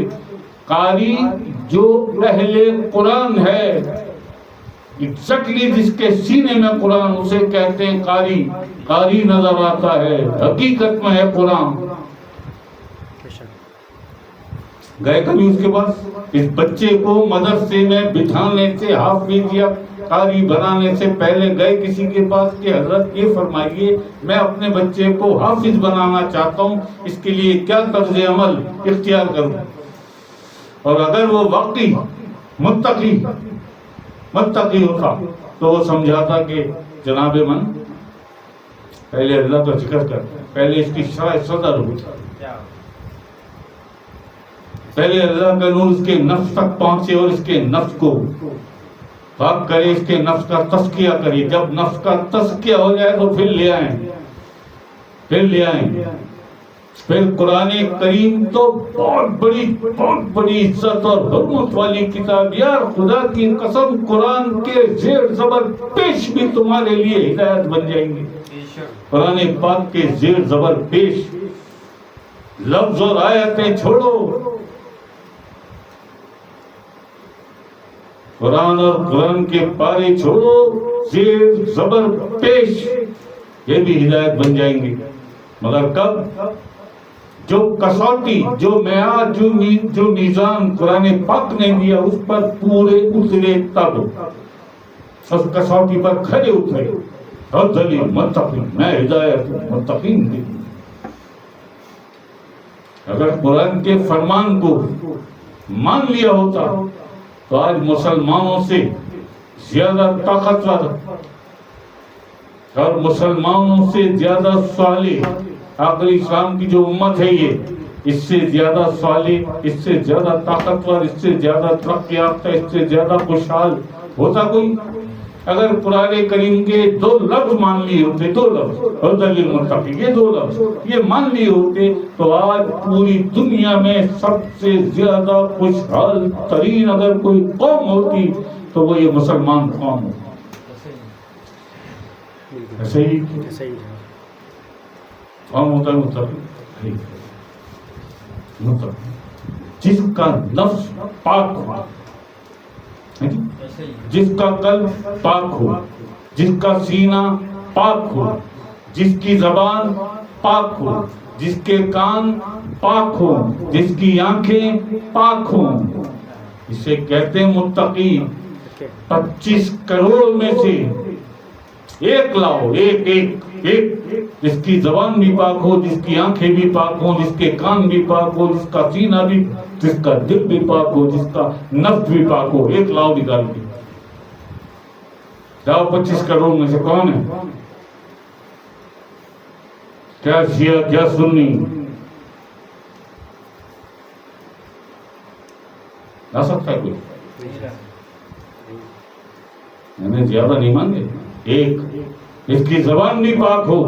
[SPEAKER 1] قاری جو اہل قرآن ہے، ایگزیکٹلی جس کے سینے میں قرآن، اسے کہتے ہیں قاری. قاری نظر آتا ہے، حقیقت میں ہے قرآن. گئے کبھی اس کے پاس؟ اس بچے کو مدرسے میں بٹھانے سے، حافظ یا قاری بنانے سے پہلے گئے کسی کے پاس کہ حضرت یہ فرمائیے میں اپنے بچے کو حافظ بنانا چاہتا ہوں، اس کے لیے کیا طرز عمل اختیار کروں؟ اور اگر وہ واقعی متقی ہوتا تو وہ سمجھاتا کہ جناب من پہلے اللہ کا ذکر کر، پہلے اس کی شرح صدر ہوتا، پہلے اللہ کا نور اس کے نفس تک پہنچے اور اس کے نفس کو پاک کرے، اس کے نفس کا تزکیہ کرے. جب نفس کا تزکیہ ہو جائے تو پھر لے آئیں. پھر قرآن کریم تو بہت بڑی عزت اور حرمت والی کتاب. یار خدا کی قسم، قرآن کے زیر زبر پیش بھی تمہارے لیے ہدایت بن جائیں گے. قرآن پاک کے زیر زبر پیش لفظ اور آیتیں چھوڑو. قرآن اور قرآن کے پارے چھوڑو، زیر زبر پیش، یہ بھی ہدایت بن جائیں گے، مگر کب؟ جو کسوٹی، جو معیار، جو میزان قرآن پاک نے دیا اس پر پورے اترے تب، اس کسوٹی پر کھڑے اترے، دلیل متقین، میں ہدایت متقین دی۔ اگر قرآن کے فرمان کو مان لیا ہوتا تو آج مسلمانوں سے زیادہ طاقتور اور مسلمانوں سے زیادہ صالح، آخر اسلام کی جو امت ہے یہ، اس سے زیادہ صالح، اس سے زیادہ طاقتور، اس سے زیادہ ترقی یافتہ، اس سے زیادہ خوشحال ہوتا کوئی؟ اگر قرآن کریم کے 2 لفظ مان لیے ہوتے، 2 لفظ ہدی للمتقین، یہ 2 لفظ یہ مان لیے ہوتے تو آج پوری دنیا میں سب سے زیادہ خوشحال ترین اگر کوئی قوم ہوتی تو وہ یہ مسلمان قوم ہوتی۔ ایسے ہی قوم ہوتا ہے متقی، جس کا نفس پاک ہو، جس کا قلب پاک ہو، جس کا سینہ پاک ہو، جس کی زبان پاک ہو، جس کے کان پاک ہو، جس کی آنکھیں پاک ہوں، اسے کہتے ہیں متقی۔ 25 کروڑ میں سے ایک لاؤ، ایک جس کی زبان بھی پاک ہو، جس کی آنکھیں بھی پاک ہوں، جس کے کان بھی پاک ہو، جس کا سینہ بھی، جس کا دل بھی پاک ہو، جس کا نفس بھی پاک ہو، ایک لاؤ نکال کے جاؤ۔ 25 کروڑ میں سے کون ہے؟ کیا شیعہ، کیا سنی؟ آ سکتا ہے کوئی؟ میں نے زیادہ نہیں مانگے، ایک جس کی زبان بھی پاک ہو،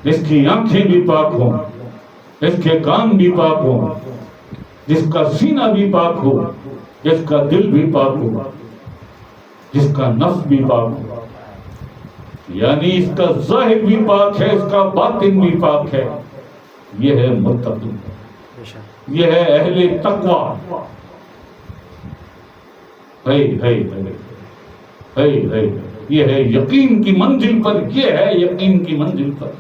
[SPEAKER 1] جس کی آنکھیں بھی پاک ہو، جس کے کان بھی پاک ہو، جس کا سینہ بھی پاک ہو، جس کا دل بھی پاک ہو، جس کا نفس بھی پاک ہو، یعنی اس کا ظاہر بھی پاک ہے، اس کا باطن بھی پاک ہے، یہ ہے متقی، یہ ہے اہل تقوی۔ یہ ہے یقین کی منزل پر، یہ ہے یقین کی منزل پر۔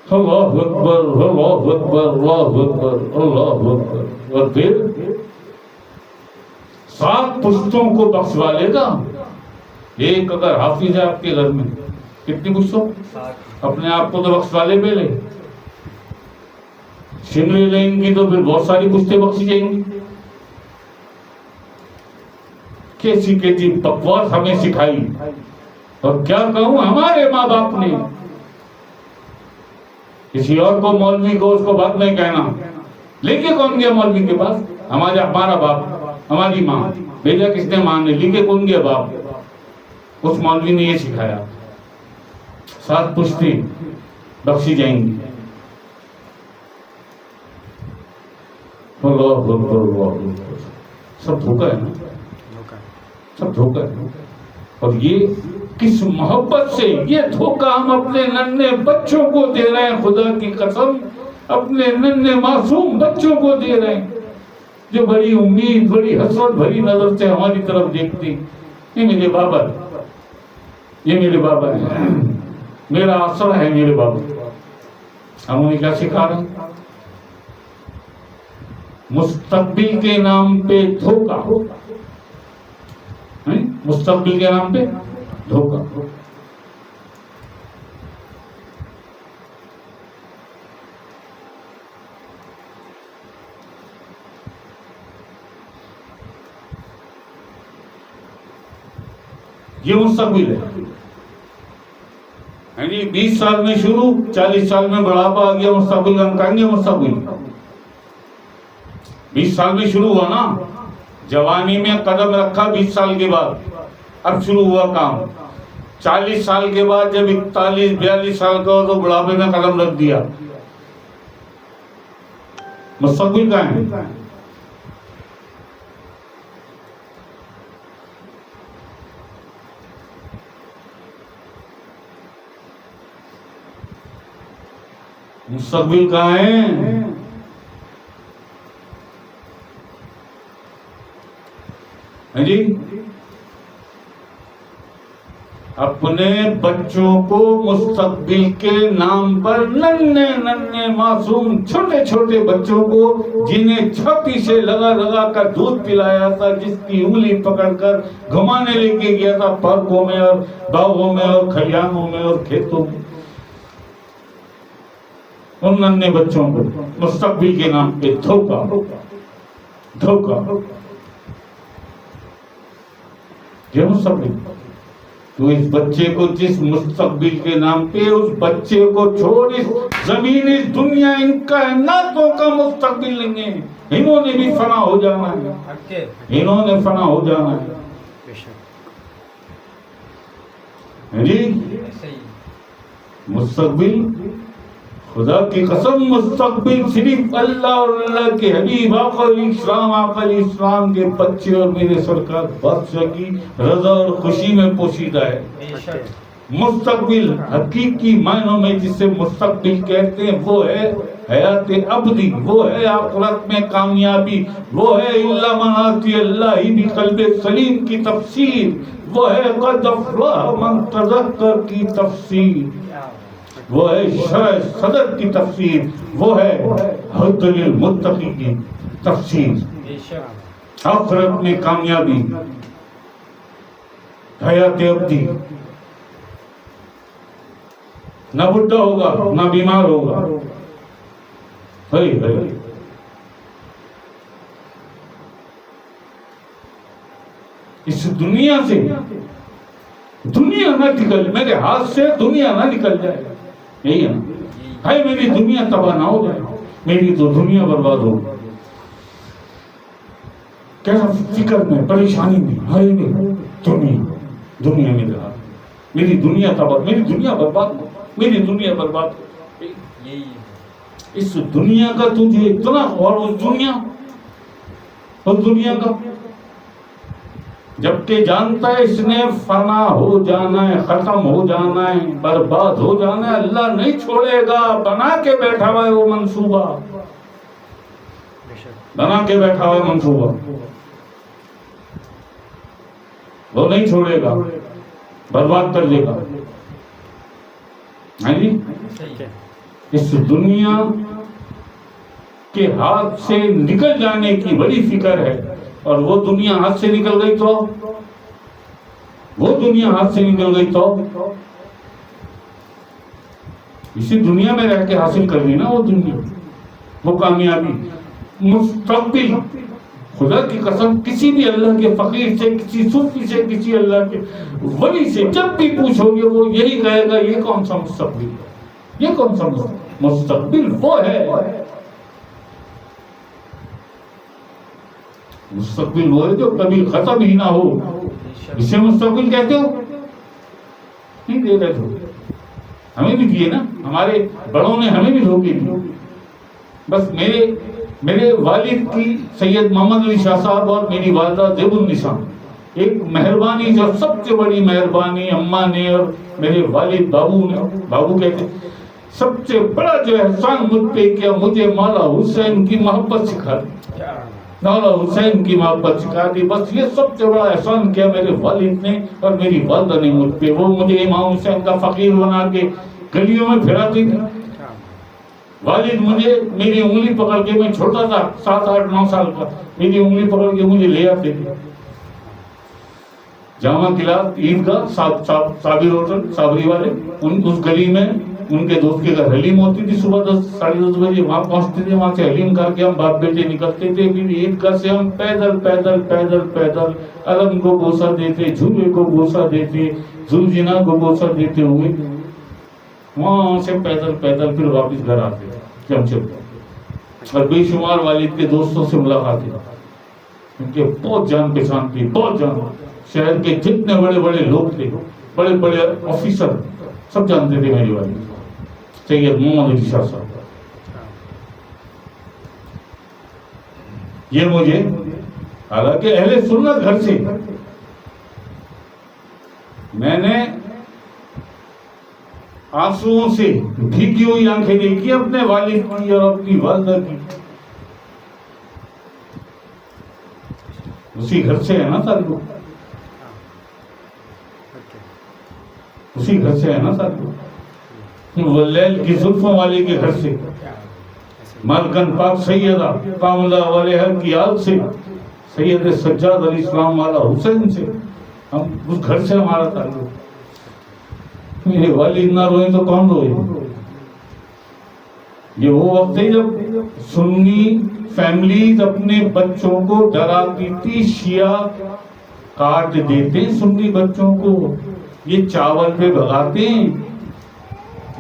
[SPEAKER 1] اللہ اکبر، اللہ اکبر، اللہ اکبر، اللہ اکبر۔ اور پھر 7 پشتوں کو بخشوا لے گا۔ ایک اگر حافظ ہے آپ کے گھر میں، کتنی پشتوں؟ اپنے آپ کو تو بخشوا لے پہلے، شملے لیں گی تو پھر بہت ساری پشتیں بخشی جائیں گی۔ کیسی کیسی بکواس ہمیں سکھائی، اور کیا کہوں، ہمارے ماں باپ نے۔ کسی اور کو مولوی کو اس کو بات نہیں کہنا، لے کے کون گیا مولوی کے پاس؟ ہمارا باپ، ہماری ماں، بھیجا کس نے؟ ماں نے۔ لے کے کون گیا؟ باپ۔ اس مولوی نے یہ سکھایا۔ 7 پشتیں بخشی جائیں گی۔ اللہ اکبر، اللہ اکبر۔ سب دھوکا ہے نا، سب دھوکا ہے۔ اور یہ کس محبت سے یہ دھوکا ہم اپنے ننھے بچوں کو دے رہے ہیں، خدا کی قسم اپنے ننھے معصوم بچوں کو دے رہے ہیں، جو بڑی امید، بڑی حسرت بھری نظر سے ہماری طرف دیکھتی۔ یہ میرے بابا ہے، یہ میرے بابا ہے، میرا آسرا ہے میرے بابا۔ ہم انہیں کیا سکھا رہے ہیں؟ مستقبل کے نام پہ دھوکا، مستقبل کے نام پہ دھوکا۔ یہ مستقبل ہے، یعنی 20 سال میں شروع، 40 سال میں بڑھاپا آ گیا، مستقبل ہم کہیں گے مستقبل 20 سال میں شروع ہوا نا، جوانی میں قدم رکھا 20 سال کے بعد، اب شروع ہوا کام۔ 40 سال کے بعد جب 41-42 سال کا ہو تو بڑھاپے میں قدم رکھ دیا، مستقبل کہاں ہے؟ مستقبل کہاں ہے؟ جی اپنے بچوں کو مستقبل کے نام پر ننھے ننھے معصوم چھوٹے چھوٹے بچوں کو جنہیں چھاتی سے لگا لگا کر دودھ پلایا تھا، جس کی انگلی پکڑ کر گھمانے لے کے گیا تھا پارکوں میں اور باغوں میں اور کھلیانوں میں اور کھیتوں میں، ان ننھے بچوں کو مستقبل کے نام پہ دھوکا دھوکا، یہ مستقبل. تو اس بچے کو جس مستقبل کے نام پہ اس بچے کو چھوڑ، اس زمین اس دنیا ان کائناتوں کا مستقبل نہیں ہے، انہوں نے بھی فنا ہو جانا ہے، انہوں نے فنا ہو جانا ہے. جی مستقبل خدا کی قسم، مستقبل صرف اللہ اور اللہ کے حبیب آقا علیہ السلام کے بچے اور میرے سرکار بادشاہ کی رضا اور خوشی میں پوشیدہ ہے. مستقبل حقیقی معنوں میں جسے مستقبل کہتے ہیں وہ ہے حیات ابدی، وہ ہے آخرت میں کامیابی، وہ ہے الا من اتی اللہ بقلب سلیم کی تفسیر، وہ ہے قد افلح من تذکر کی تفسیر، وہ ہے شرح صدر کی تفسیر، وہ ہے حد للمتقی کی تفسیر. آخرت میں کامیابی، حیات ابدی، نہ بڈھا ہوگا نہ بیمار ہوگا. اس دنیا سے دنیا نہ نکل، میرے ہاتھ سے دنیا نہ نکل جائے، یہی ہے نا، ہے میری دنیا تباہ نہ ہو جائے، میری تو دنیا برباد ہو. کیسا فکر میں، پریشانی میں، ہائے دنیا میں رہا، میری دنیا تباہ، میری دنیا برباد ہو، میری دنیا برباد ہو. اس دنیا کا تجھے اتنا، اور اس دنیا کا جبکہ جانتا ہے اس نے فنا ہو جانا ہے، ختم ہو جانا ہے، برباد ہو جانا ہے، اللہ نہیں چھوڑے گا. بنا کے بیٹھا ہوا ہے وہ منصوبہ، بنا کے بیٹھا ہوا ہے منصوبہ، وہ نہیں چھوڑے گا، برباد کر دے گا. جی اس دنیا کے ہاتھ سے نکل جانے کی بڑی فکر ہے، اور وہ دنیا ہاتھ سے نکل گئی تو، وہ دنیا ہاتھ سے نکل گئی تو اسی دنیا میں رہ کے حاصل کرنی نا وہ دنیا، وہ کامیابی. مستقبل خدا کی قسم کسی بھی اللہ کے فقیر سے، کسی صوفی سے، کسی اللہ کے ولی سے جب بھی پوچھو گے وہ یہی کہے گا، یہ کون سا مستقبل ہے، یہ کون سا مستقبل وہ ہے. مستقبل وہ ہے جو کبھی ختم ہی نہ ہو، اسے مستقبل کہتے ہو. نہیں دے رہے تھے، ہمیں بھی دیے نا، ہمارے بڑوں نے ہمیں بھی دھوکے دی. بس میرے والد کی سید محمد علی شاہ صاحب اور میری والدہ زیب النساء، ایک مہربانی جو سب سے بڑی مہربانی اماں نے اور میرے والد بابو کہتے، سب سے بڑا جو احسان مجھ پہ کیا، مجھے مولا حسین کی محبت سکھا دی، مولا حسین کی محبت سکھا دی. بس یہ سب سے بڑا احسان کیا میرے والد نے اور میری والدہ نے مجھ پہ. وہ مجھے امام حسین کا فقیر بنا کے گلیوں میں پھراتی تھی. والد مجھے، میری انگلی پکڑ کے، میں چھوٹا تھا 7 8 9 سال کا، میری انگلی پکڑ کے مجھے لے آتے تھے جامع کلاس عیدگاہ، صابر ہوٹل، صابری والے، اس گلی میں ان کے دوست کے گھر حلیم ہوتی تھی. صبح 10 ساڑھے 10 بجے وہاں پہنچتے تھے، وہاں سے حلیم کر کے ہم باپ بیٹے نکلتے تھے. پھر عیدگاہ سے ہم پیدل علم کو بوسہ دیتے، جھولے کو بوسہ دیتے، ذوالجناح کو بوسہ دیتے ہوئے وہاں سے پیدل پھر واپس گھر آتے جمشید. اور بے شمار والد کے دوستوں سے ملاقاتیں، ان کے بہت جان پہچان تھی، بہت جان. شہر کے جتنے بڑے بڑے لوگ تھے، بڑے بڑے آفیسر، سب جانتے تھے میری والد سید محمد علی شاہ صاحب. یہ مجھے، حالانکہ اہل سنت گھر سے، میں نے آنسوؤں سے بھیگی ہوئی آنکھیں دیکھی اپنے والد کی اور اپنی والدہ کی. اسی گھر سے ہے نا تعلق، اسی گھر سے ہے نا تعلق، واللیل کی زلفوں والے کے گھر سے، مالکن پاک سیدہ کاملہ علیہ کی آل سے، سید سجاد علیہ السلام والا حسین سے، ہم اس گھر سے ہمارا تعلق۔ میرے والد نہ روئیں تو کون روئے؟ یہ وہ وقت ہے جب سنی فیملیز اپنے بچوں کو ڈراتی تھی، شیعہ کاٹ دیتے ہیں سنی بچوں کو، یہ چاول پہ بھگاتے ہیں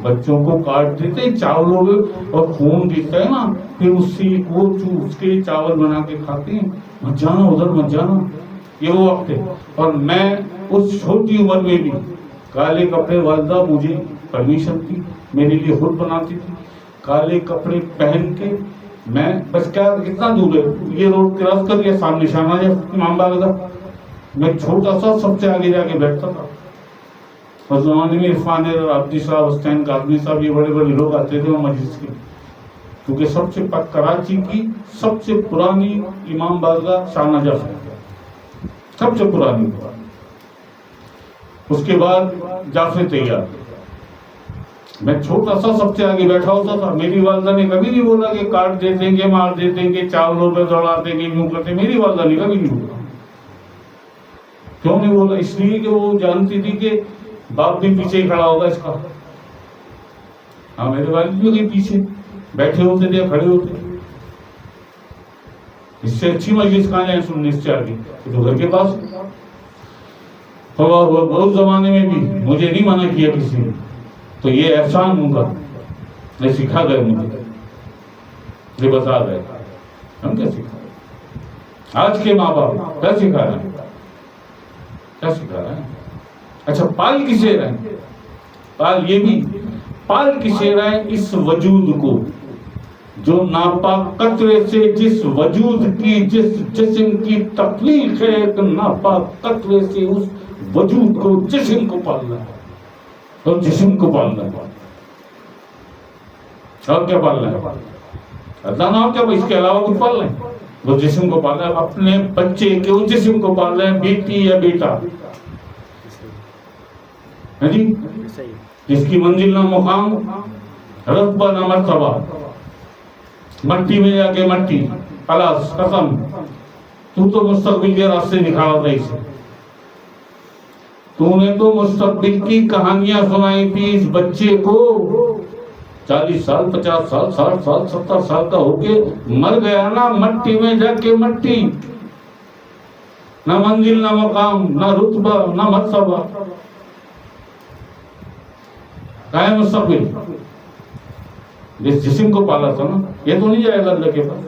[SPEAKER 1] بچوں کو، کاٹ دیتے ہیں چاولوں پہ، اور خون گرتا ہے نا، پھر اس سے وہ چوس کے چاول بنا کے کھاتے ہیں، مت جانا ادھر مت جانا۔ یہ وہ وقت ہے، اور میں اس چھوٹی عمر میں بھی کالے کپڑے، والدہ مجھے پرمیشن تھی، میرے لیے خود بناتی تھی، کالے کپڑے پہن کے میں بس کیا کتنا دور ہے، یہ روڈ کراس کر کے سامنے شانا ہے امام باغ کا، میں چھوٹا سا سب سے آگے جا کے بیٹھتا تھا۔ اس زمانے میں عرفان عبدی صاحب، حسین قادمی صاحب، یہ بڑے بڑے لوگ آتے تھے وہ مجلس کے، کیونکہ سب سے کراچی کی سب سے پرانی امام بارگاہ شاہ نجف ہے، سب سے پرانی، اس کے بعد جعفر طیار۔ میں چھوٹا سا سب سے آگے بیٹھا ہوتا تھا، میری والدہ نے کبھی نہیں بولا کہ کاٹ دے دیں گے، مار دے دیں گے، چاولوں پہ دوڑا دیں گے، یوں کرتے، میری والدہ نے کبھی نہیں بولا۔ کیوں نہیں بولا؟ اس لیے کہ وہ جانتی تھی کہ باپ بھی پیچھے ہی کھڑا ہوگا اس کا۔ ہاں میرے والد بھی کہیں پیچھے بیٹھے ہوتے تھے یا کھڑے ہوتے تھے، اس سے اچھی مجلس کہاں جائیں سننے سے آگے، تو گھر کے پاس۔ بہت زمانے میں بھی مجھے نہیں منع کیا کسی نے، تو یہ احسان ہوں گا، یہ سکھا گئے مجھے، یہ بتا گئے ہم کیا سکھا رہے، آج کے ماں باپ کیا سکھا رہے ہیں، کیا سکھا رہے ہیں؟ اچھا پال کسے رہے ہیں؟ پال یہ بھی پال کسے رہے ہیں؟ اس وجود کو جو ناپاک قطرے سے جس وجود کی، جس جسم کی تخلیق ہے، ایک ناپاک قطرے سے اس وجود کو، جسم کو پالنا ہے، اور جسم کو پالنا ہے، اور کیا پالنا ہے؟ اللہ نہ ہو کیا اس کے علاوہ کچھ پالنا ہے؟ وہ جسم کو پالنا ہے، اپنے بچے کے اس جسم کو پالنا ہے، بیٹی یا بیٹا ہے جی، جس کی منزل نہ مقام، رتبہ نہ مرتبہ، مٹی میں جا کے مٹی، خلاص ختم، تو مستقبل کے راستے نکالا تھا اسے، تو نے تو مستقبل کی کہانیاں سنائی تھی اس بچے کو، 40 سال 50 سال 60 سال 70 سال کا ہو کے مر گیا نا، مٹی میں جا کے مٹی، نہ منزل نہ مقام، نہ رتبہ نہ مرتبہ، کہاں ہے مستقبل؟ جس جسم کو پالا تھا نا، یہ تو نہیں جائے گا اللہ کے پاس،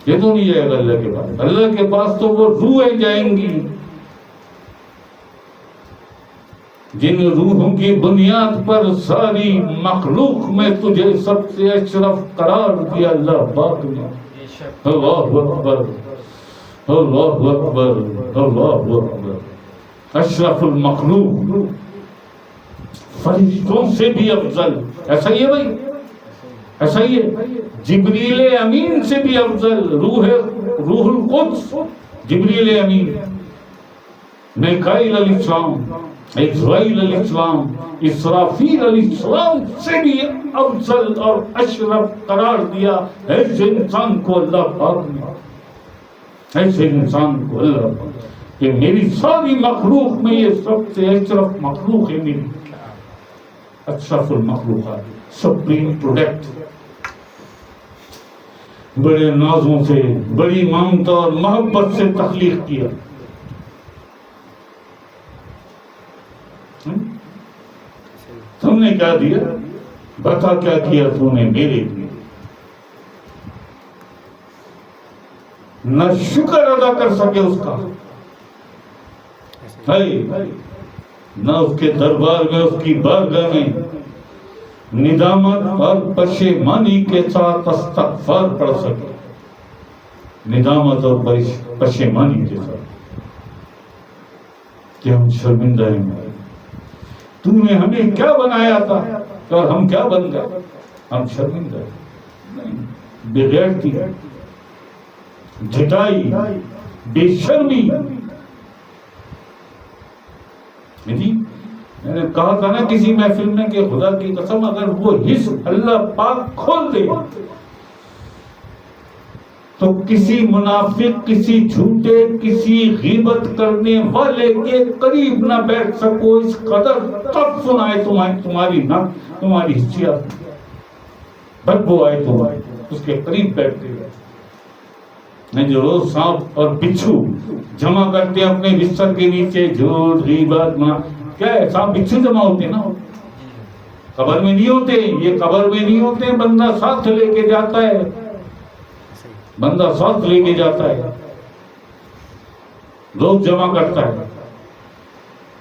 [SPEAKER 1] یہ تو نہیں جائے گا اللہ کے پاس، اللہ کے پاس تو وہ روحیں جائیں گی جن روحوں کی بنیاد پر ساری مخلوق میں تجھے سب سے اشرف قرار دیا اللہ پاک نے۔ اللہ اکبر، اللہ اکبر، اللہ اکبر، اشرف المخلوق، فرشتوں سے بھی افضل، ایسا ہی ہے بھائی، ایسا ہی ہے، جبریل امین سے بھی افضل، روح القدس، جبریل امین، میکائیل علیہ السلام، اسرائیل علیہ السلام، اسرافیل علیہ السلام سے بھی افضل اور اشرف قرار دیا ایسے انسان کو اللہ پاک نے، ایسے انسان کو اللہ پاک، کہ میری ساری مخلوق میں یہ سب سے اشرف مخلوق ہے، میری اشرف المخلوقات، سپریم پروڈکٹ، بڑے نازوں سے، بڑی ممتا اور محبت سے تخلیق کیا۔ تم نے کیا دیا؟ بتا کیا کیا تو نے میرے لیے؟ نہ شکر ادا کر سکے اس کا، نہ اس کے دربار میں، اس کی بارگاہ میں ندامت اور پشیمانی کے ساتھ استغفار پڑھ سکے، ندامت اور پشیمانی کے ساتھ کہ ہم شرمندہ ہیں، تو نے ہمیں کیا بنایا تھا اور ہم کیا بن گئے، ہم شرمندہ ہیں، بغیر تھی، جھٹائی، بے شرمی. جی میں نے کہا تھا نا کسی محفل میں کہ خدا کی قسم اگر وہ حص اللہ پاک کھول دے تو کسی منافق، کسی جھوٹے، کسی غیبت کرنے والے کے قریب نہ بیٹھ سکو. اس قدر تب سنائے تمہاری حیثیت، بدبو آئے تو اس کے قریب بیٹھتے ہیں. جو روز سانپ اور بچھو جمع کرتے ہیں اپنے بستر کے نیچے، جھوٹ، غیبت، کیا ہے؟ سانپ بچھو جمع ہوتے نا، قبر میں نہیں ہوتے. یہ قبر میں نہیں ہوتے، بندہ ساتھ لے کے جاتا ہے، بندہ ساتھ لے کے جاتا ہے، روز جمع کرتا ہے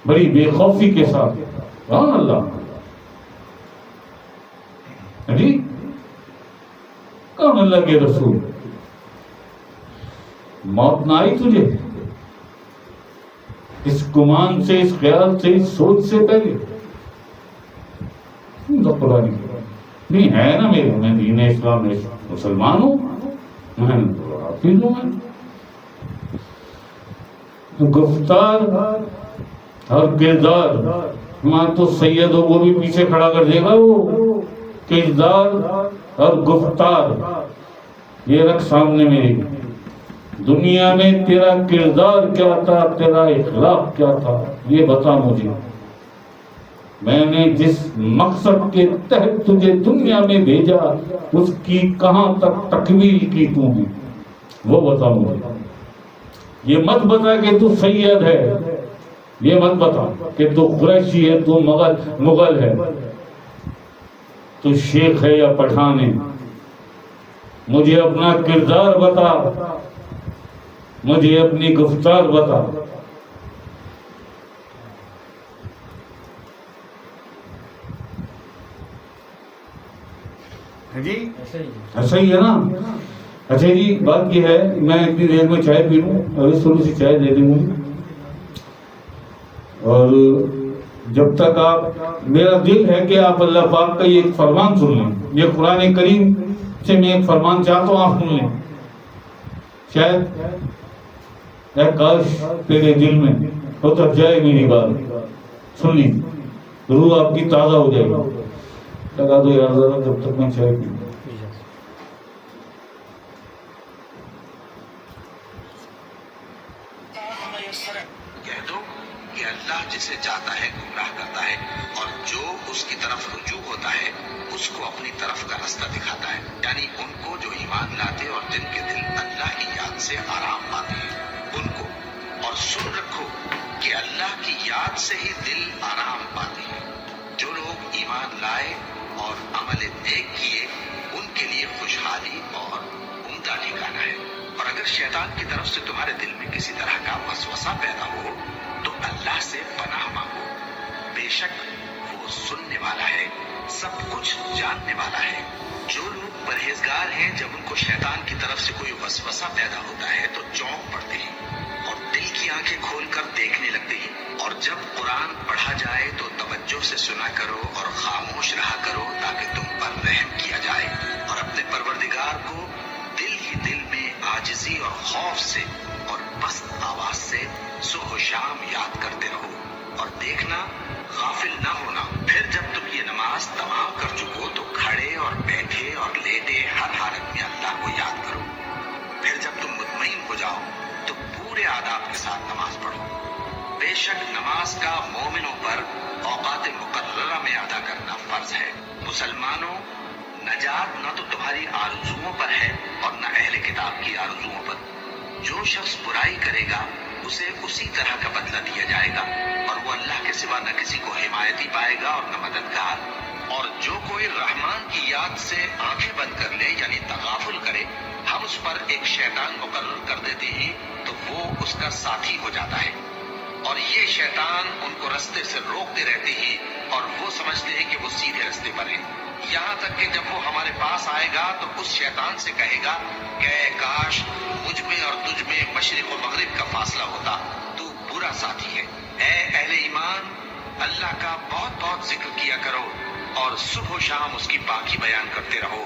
[SPEAKER 1] بڑی بے خوفی کے ساتھ. سبحان اللہ. جی کون اللہ کے رسول؟ موت نہ آئی تجھے اس گمان سے، اس خیال سے، اس سوچ سے پہلے؟ قرآن نہیں ہے نا میرے، میں دین اسلام میں مسلمان ہوں، میں حافظ ہوں. گفتار اور کردار، وہاں تو سیدوں کو بھی پیچھے کھڑا کر دے گا. وہ کردار اور گفتار یہ رکھ سامنے میری. دنیا میں تیرا کردار کیا تھا، تیرا اخلاق کیا تھا، یہ بتا مجھے. میں نے جس مقصد کے تحت تجھے دنیا میں بھیجا اس کی کہاں تک تکمیل کی تو نے، وہ بتا مجھے. یہ مت بتا کہ تو سید ہے، یہ مت بتا کہ تو قریشی ہے، تو مغل ہے، تو شیخ ہے یا پٹھان ہے. مجھے اپنا کردار بتا، مجھے اپنی گفتار بتا. جی ایسا ہی ہے نا. اچھا جی بات یہ ہے، میں اتنی دیر میں چائے پی لوں، ابھی تھوڑی سی چائے دے دیں مجھے. اور جب تک آپ، میرا دل ہے کہ آپ اللہ پاک کا یہ ایک فرمان سن لیں. یہ قرآن کریم سے میں ایک فرمان چاہتا ہوں آپ سن لیں. شاید اے کاش تیرے دل میں اتر جائے میری بات، سن لی، روح آپ کی تازہ ہو جائے گی. لگا دو یار ذرا جب تک میں چائے پی.
[SPEAKER 2] کہہ دو کہ اللہ جسے چاہتا ہے گمراہ کرتا ہے، اور جو اس کی طرف رجوع ہوتا ہے اس کو اپنی طرف کا راستہ دکھاتا ہے. یعنی ان کو جو ایمان لاتے اور جن کے دل اللہ کی یاد سے آرام پاتے ہیں ان کو. اور سن رکھو کہ اللہ کی یاد سے ہی دل آرام پاتے ہیں. جو لوگ ایمان لائے اور عمل نیک کیے ان کے لیے خوشحالی اور عمدہ ٹھکانہ ہے. اور اگر شیطان کی طرف سے تمہارے دل میں کسی طرح کا وسوسہ پیدا ہو تو اللہ سے پناہ مانگو، بے شک وہ سننے والا ہے، سب کچھ جاننے والا ہے. جو لوگ پرہیزگار ہیں جب ان کو شیطان کی طرف سے کوئی وسوسہ پیدا ہوتا ہے تو چونک پڑتے ہیں اور دل کی آنکھیں کھول کر دیکھنے لگتے ہیں. اور جب قرآن پڑھا جائے تو توجہ سے سنا کرو اور خاموش رہا کرو تاکہ تم پر رحم کیا جائے. اور اپنے پروردگار کو دل ہی دل میں عاجزی اور خوف سے اور پست آواز سے صبح و شام یاد کرتے رہو. اور دیکھنا غافل نہ ہونا. پھر جب تم یہ نماز تمام کر چکو تو کھڑے اور بیٹھے اور لیٹے ہر حالت میں اللہ کو یاد کرو. پھر جب تم مطمئن ہو جاؤ تو پورے آداب کے ساتھ نماز پڑھو. بے شک نماز کا مومنوں پر اوقات مقررہ میں ادا کرنا فرض ہے. مسلمانوں، نجات نہ تو تمہاری آرزوؤں پر ہے اور نہ اہل کتاب کی آرزوؤں پر. جو شخص برائی کرے گا اسے اسی طرح کا بدلہ دیا جائے گا، اور وہ اللہ کے سوا نہ کسی کو حمایتی پائے گا اور نہ مددگار. اور جو کوئی رحمان کی یاد سے آنکھیں بند کر لے یعنی تغافل کرے، ہم اس پر ایک شیطان مقرر کر دیتے ہیں تو وہ اس کا ساتھی ہو جاتا ہے. اور یہ شیطان ان کو رستے سے روکتے رہتے ہیں اور وہ سمجھتے ہیں کہ وہ سیدھے رستے پر ہیں، یہاں تک کہ جب وہ ہمارے پاس آئے گا تو اس شیطان سے کہے گا کہ اے کاش مجھ میں اور تجھ میں مشرق و مغرب کا فاصلہ ہوتا، تو برا ساتھی ہے. اے اہل ایمان، اللہ کا بہت بہت ذکر کیا کرو اور صبح و شام اس کی پاکی بیان کرتے رہو.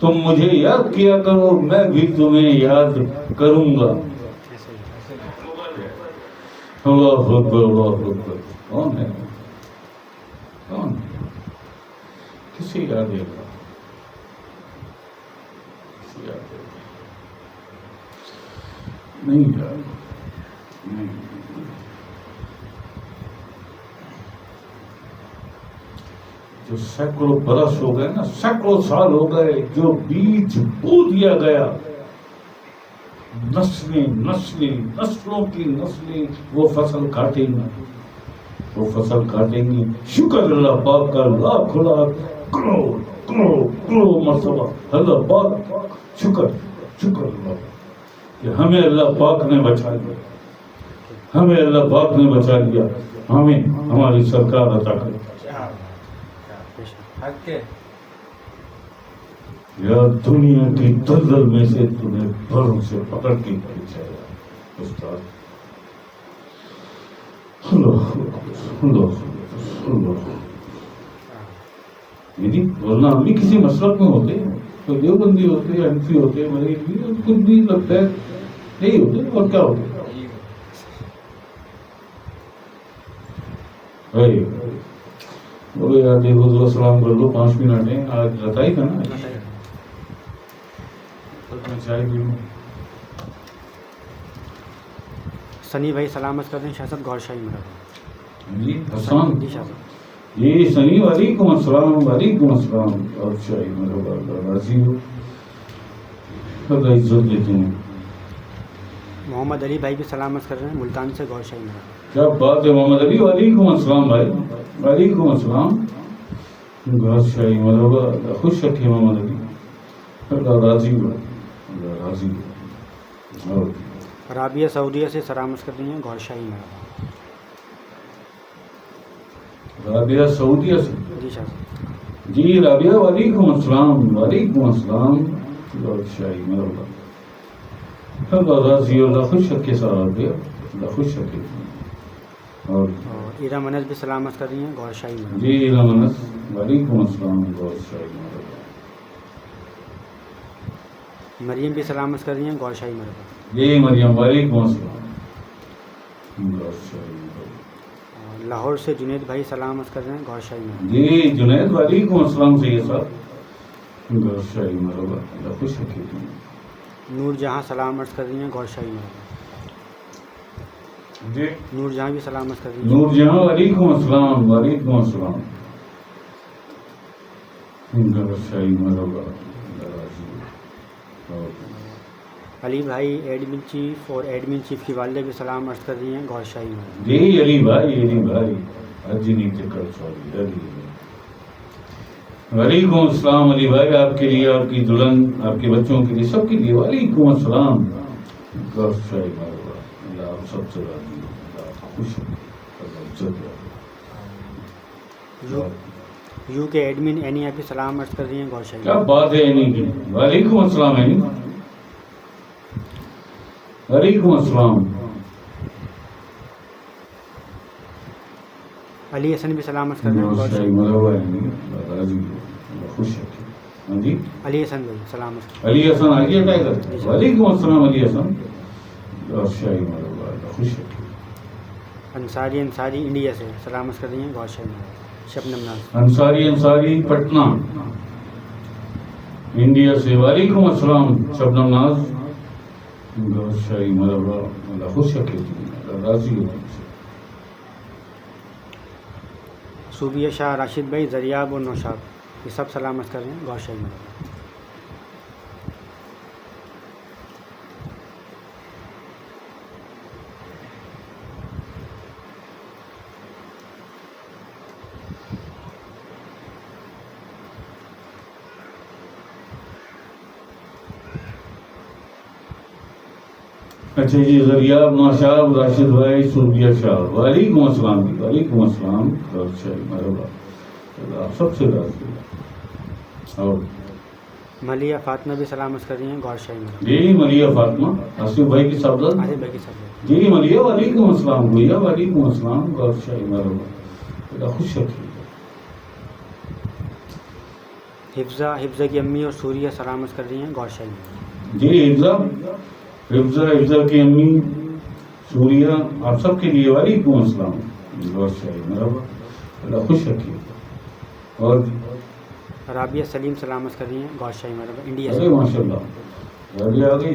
[SPEAKER 1] تم مجھے یاد کیا کرو، میں بھی تمہیں یاد کروں گا. اللہ اکبر اللہ اکبر. کون ہے؟ کون ہے؟ کسی یاد ہے؟ کسی یاد ہے؟ نہیں یاد نہیں. جو سینکڑوں برس ہو گئے نا، سینکڑوں سال ہو گئے، جو بیج بو دیا گیا، نسلیں نسلیں نسلوں کی نسلیں وہ فصل کاٹیں گی، وہ فصل کاٹیں گی. شکر اللہ پاک کا لاکھ لاکھ کروڑ کروڑ کروڑ مرتبہ اللہ پاک. شکر شکر اللہ کہ ہمیں اللہ پاک نے بچا لیا، ہمیں اللہ پاک نے بچا لیا. ہمیں ہماری سرکار عطا کرے. یا دنیا کی دلدل میں سے تمہیں بھروں سے پکڑ کے پہنچایا استاد. اللہ اللہ اللہ. یعنی ورنہ ہم بھی کسی مسلک میں ہوتے ہیں، تو دیوبندی ہوتے، حنفی ہوتے، مریض بھی، کچھ بھی لگتا ہے نہیں ہوتے. اور کیا ہوتے بھائی؟ بولے یار دیکھو تو سلام کر لو، 5 منٹ ہیں. آج بتائی تھا نا چائے پی لوں.
[SPEAKER 3] سنی بھائی سلامت کرتے ہیں شہزاد گور شاہی مرحبا.
[SPEAKER 1] جی حسان
[SPEAKER 3] جی شہزاد.
[SPEAKER 1] جی سنی وعلیکم السلام. وعلیکم السلام. اور شاہی مرحبا. راضی ہو؟ اللہ عزت دیتے ہیں.
[SPEAKER 3] محمد علی بھائی بھی سلامت کر رہے ہیں ملتان سے گور شاہی مرحبا.
[SPEAKER 1] کیا بات ہے محمد علی. وعلیکم السلام بھائی. وعلیکم السلام. گور شاہی مرحبا. خوش رکھے محمد علی. اللہ راضی ہو. اللہ راضی ہو. اور
[SPEAKER 3] رابعہ سعودیہ سے سلامت کر رہی ہیں گور شاہی مرحبا.
[SPEAKER 1] رابعہ سعودیہ سے.
[SPEAKER 3] جی شہزاد.
[SPEAKER 1] جی رابعہ وعلیکم السلام. وعلیکم السلام. گور شاہی مرحبا. اللہ راضی ہو. اللہ خوش رکھے سارا. اللہ خوش رکھے. اور
[SPEAKER 3] ایرا منس بھی سلامت کر رہی ہیں گور شاہی مرحبا.
[SPEAKER 1] جی رمنس. وعلیکم السلام. گور شاہی مرحبا.
[SPEAKER 3] مریم بھی سلامت کر رہی ہیں گور شاہی مرحبا.
[SPEAKER 1] جی مریم. وعلیکم السلام. گور شاہی مرحبا.
[SPEAKER 3] لاہور سے جنید بھائی سلامت کر رہے ہیں گور شاہی مرحبا.
[SPEAKER 1] جی جنید. وعلیکم السلام سید صاحب. گور شاہی مرحبا. اللہ خوش رکھے.
[SPEAKER 3] نور جہاں سلامت کر رہی ہیں گور شاہی مرحبا.
[SPEAKER 1] جی
[SPEAKER 3] نور جہاں بھی سلامت کر رہی ہیں.
[SPEAKER 1] نور جہاں. وعلیکم السلام. وعلیکم السلام. گور شاہی مرحبا. اللہ راضی ہو. اور
[SPEAKER 3] علی بھائی ایڈمن چیف اور ایڈمن چیف کی والدہ بھی سلام عرض کر رہی ہیں گور شاہی مرحبا.
[SPEAKER 1] جی علی بھائی. علی بھائی. حجی نہیں چکر سوری. علی بھائی. وعلیکم السلام علی بھائی. آپ کے لیے، آپ کی دلہن، آپ کے بچوں کے لیے، سب کے لیے وعلیکم السلام. گور شاہی مرحبا. اللہ آپ سب سے راضی ہو. اللہ خوش ہو. اللہ عزت
[SPEAKER 3] یو یو کے ایڈمن اینی آپ بھی سلام عرض کر رہی ہیں گور شاہی
[SPEAKER 1] کیا
[SPEAKER 3] مرحبا.
[SPEAKER 1] بات ہے اینی کی. وعلیکم السلام اینی. وعلیکم السلام.
[SPEAKER 3] علی حسن بھی سلامت کر رہے ہیں
[SPEAKER 1] گور
[SPEAKER 3] گور
[SPEAKER 1] شاہی
[SPEAKER 3] شاہی.
[SPEAKER 1] مرحبا اینی. اللہ راضی ہو. اللہ خوش رکھے. ہاں جی.
[SPEAKER 3] علی حسن بھائی سلامت.
[SPEAKER 1] علی حسن آگے ٹائگر. وعلیکم السلام علی حسن. گور شاہی مرحبا. اللہ خوش رکھے.
[SPEAKER 3] انصاری انڈیا سے سلامت کر رہی ہیں گور شاہی مرحبا. شبنم ناز.
[SPEAKER 1] انصاری پٹنہ انڈیا سے. وعلیکم السلام شبنم ناز. گور شاہی مرحبا. اللہ خوش رکھے. اللہ راضی ہو.
[SPEAKER 3] صوبیہ شاہ راشد بھائی زریاب اور نوشاب یہ سب سلامت کر رہے ہیں گور شاہی مرحبا.
[SPEAKER 1] اچھا جی. زریاب، نوشاب، راشد بھائی، صوبیہ شاہ. وعلیکم السلام جی. وعلیکم السلام. گور شاہی مرحبا. اللہ آپ سب سے راضی ہو. اور
[SPEAKER 3] ملیہ فاطمہ بھی سلامت کر رہی ہیں گور شاہی مرحبا.
[SPEAKER 1] جی ملیہ فاطمہ. آصف بھائی کی صاحبزاد.
[SPEAKER 3] آصف بھائی کی سب.
[SPEAKER 1] جی ملیہ. وعلیکم السلام. بھیا وعلیکم السلام. گور شاہی مرحبا. اللہ خوش رکھیے.
[SPEAKER 3] حفظہ کی امی اور سوریہ سلامت کر رہی ہیں گور شاہی میں.
[SPEAKER 1] جی حفظہ کی امی سوریہ آپ سب کے لیے وعلیکم السلام. گور شاہی مرحبا، اللہ خوش رکھیے. اور
[SPEAKER 3] رابعہ سلیم سلامت کر رہی ہیں گور شاہی مرحبا انڈیا
[SPEAKER 1] ارے
[SPEAKER 3] سے.
[SPEAKER 1] ماشاء اللہ رابعہ آ گئی.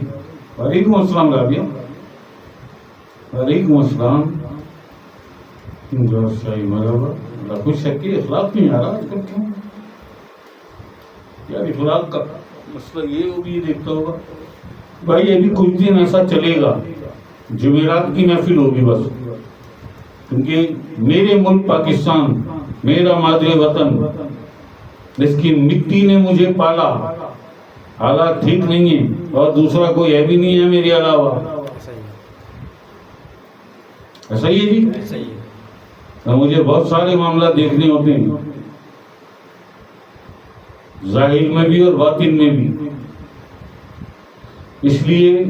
[SPEAKER 1] وعلیکم السلام رابعہ. وعلیکم السلام. گور شاہی مرحبا، اللہ خوش رکھیے. اخلاق نہیں آ رہا آج کل کیوں یار؟ اخلاق کا مسئلہ یہ بھی دیکھتا ہوگا بھائی. ابھی کچھ دن ایسا چلے گا، جمعرات کی محفل ہوگی بس، کیونکہ میرے ملک پاکستان، میرا مادر وطن، جس کی مٹی نے مجھے پالا، حالات ٹھیک نہیں ہیں اور دوسرا کوئی ہے بھی نہیں ہے میرے علاوہ. ایسا ہی ہے جی.
[SPEAKER 3] صحیح ہے.
[SPEAKER 1] مجھے بہت سارے معاملات دیکھنے ہوتے ہیں، ظاہر میں بھی اور باطن میں بھی. اس لیے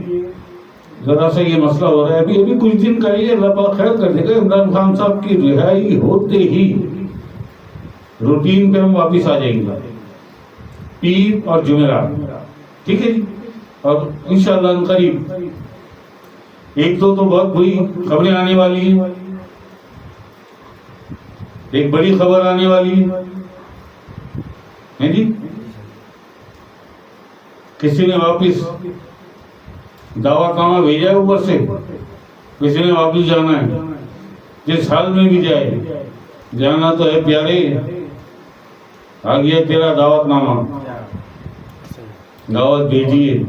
[SPEAKER 1] ذرا سا یہ مسئلہ ہو رہا ہے. ابھی کچھ دن کا یہ اللہ پاک خیر کر دے گا. عمران خان صاحب کی رہائی ہوتے ہی روٹین پہ ہم واپس آ جائیں گے، پیر اور جمعرات. ٹھیک ہے جی. اور انشاءاللہ ان قریب ایک دو تو بہت بری خبریں آنے والی ہیں. ایک بڑی خبر آنے والی ہے جی. کسی نے واپس دعویٰ نامہ بھیجا ہے اوپر سے، کسی نے واپس جانا ہے. جس حال میں بھی جائے، جانا تو ہے پیارے. آ گیا تیرا دعوت نامہ، دعوت بھیجیے.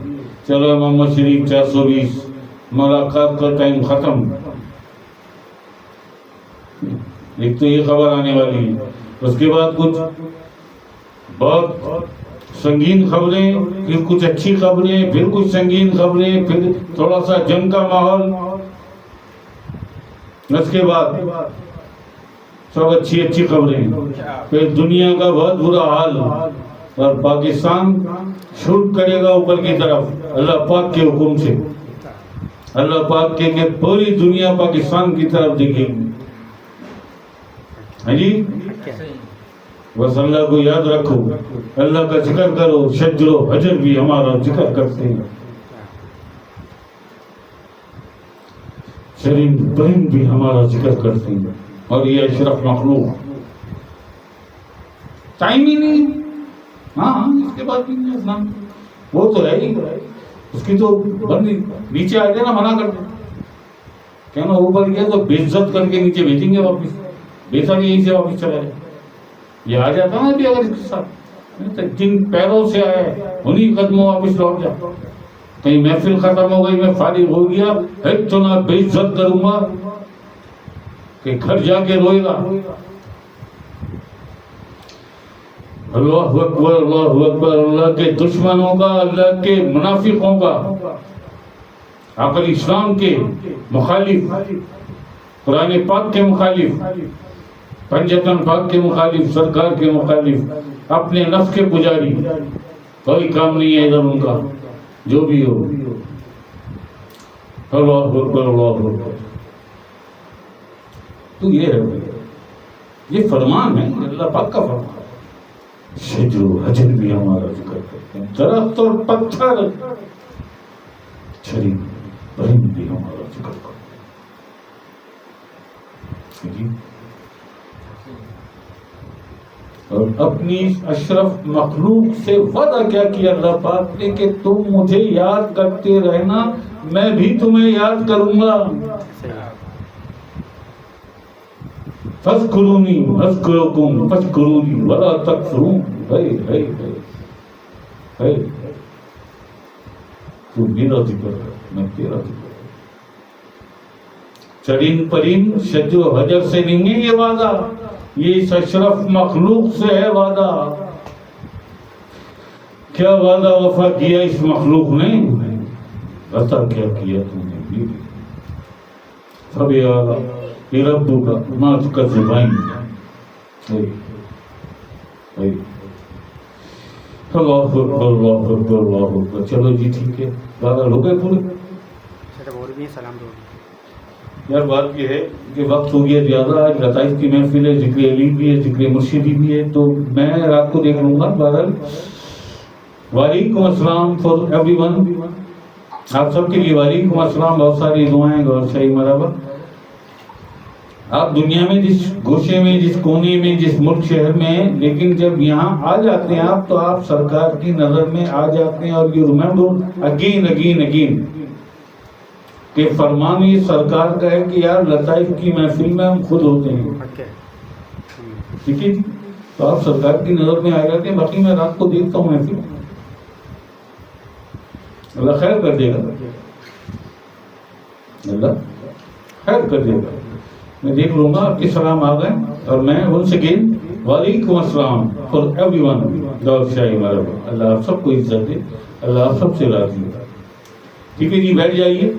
[SPEAKER 1] چلو محمد شریف 420 ملاقات کا ٹائم ختم. ایک تو یہ خبر آنے والی ہے. اس کے بعد کچھ بہت سنگین خبریں، پھر کچھ اچھی خبریں، پھر کچھ سنگین خبریں، پھر تھوڑا سا جنگ کا ماحول. اس کے بعد سب اچھی خبریں، پھر دنیا کا بہت برا حال اور پاکستان شوٹ کرے گا اوپر کی طرف اللہ پاک کے حکم سے. اللہ پاک کے کہ پوری دنیا پاکستان کی طرف دیکھے گی. ہاں جی. بس اللہ کو یاد رکھو، اللہ کا ذکر کرو. شجر و حجر بھی ہمارا ذکر کرتے ہیں، چرند پرند بھی ہمارا ذکر کرتے ہیں. اور یہ اشرف مخلوق ٹائم ہی نہیں. ہاں اس کے بعد بھی نہیں اسلام وہ تو ہے ہی. اس کی تو بندی نیچے آ گیا نا، منع کر دیں. کہنا اوپر گیا تو بے عزت کر کے نیچے بھیجیں گے واپس. بیسا بھی یہیں سے واپس چلا جائے. یہ آ جاتا نا بھی اگر اس کے ساتھ جن پیروں سے آئے انہیں قدموں واپس لوٹ جا. کہیں محفل ختم ہو گئی، میں فارغ ہو گیا، اتنا بے عزت کروں گا کہ گھر جا کے روئے گا. اللہ اکبر اللہ اکبر. اللہ کے دشمنوں کا، اللہ کے منافقوں کا، عقل اسلام کے مخالف، قرآن پاک کے مخالف، پنجتن پاک کے مخالف، سرکار کے مخالف، اپنے نفس کے پجاری، کوئی کام نہیں ہے ادھر ان کا جو بھی ہو. اللہ اکبر اللہ اکبر. تو یہ ہے، یہ فرمان ہے اللہ پاک کا فرمان. شجر و حجر بھی ہمارا ذکر کرتے ہیں، درخت اور پتھر، چرند پرند بھی ہمارا ذکر کرتے ہیں. اور اپنی اشرف مخلوق سے وعدہ کیا کیا اللہ پاک نے کہ تم مجھے یاد کرتے رہنا، میں بھی تمہیں یاد کروں گا. فاذکرونی اذکرکم فاذکرونی ولا تکفرون. تو میرا ذکر کر، میں تیرا ذکر کر. چرند پرند شجر و حجر سے نہیں ہے یہ وعدہ، یہ اس اشرف مخلوق سے ہے وعدہ. کیا وعدہ وفا کیا اس مخلوق نے؟ بتا کیا کیا تم نے. ربو کا مات کا زبان. اللہ اکبر اللہ اکبر اللہ اکبر. چلو جی ٹھیک ہے، 12 ہو گئے پورے.
[SPEAKER 3] سلام دو.
[SPEAKER 1] یار بات یہ ہے کہ وقت ہو گیا زیادہ، آج لطائف کی محفل ہے، ذکر علی بھی ہے، ذکر مرشدی بھی ہے، تو میں رات کو دیکھ لوں گا. بہرحال وعلیکم السلام فار ایوری ون. آپ سب کے لیے وعلیکم السلام، بہت ساری دعائیں، غور شاہی مرحبا. آپ دنیا میں جس گوشے میں، جس کونے میں، جس ملک شہر میں ہیں، لیکن جب یہاں آ جاتے ہیں آپ تو آپ سرکار کی نظر میں آ جاتے ہیں. اور you remember again again again کہ فرمان یہ سرکار کا ہے کہ یار لطائف کی محفل میں ہم خود ہوتے ہیں. ٹھیک ہے جی، تو آپ سرکار کی نظر میں آ جاتے ہیں. باقی میں رات کو دیکھتا ہوں محفل، اللہ خیر کر دے گا، اللہ خیر کر دے گا. میں دیکھ لوں گا آپ کے سلام آ گئے. اور میں ونس اگین وعلیکم السلام فار ایوری ون. غور شاہی مرحبا. اللہ آپ سب کو عزت دے، اللہ آپ سب سے راضی ہو. ٹھیک ہے جی، بیٹھ جائیے.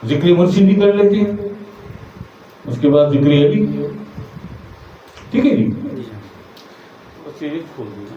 [SPEAKER 1] ذکر مرشدی کر لیتے ہیں، اس کے بعد ذکر علی. ٹھیک ہے جی، بس یہ کھول دیں.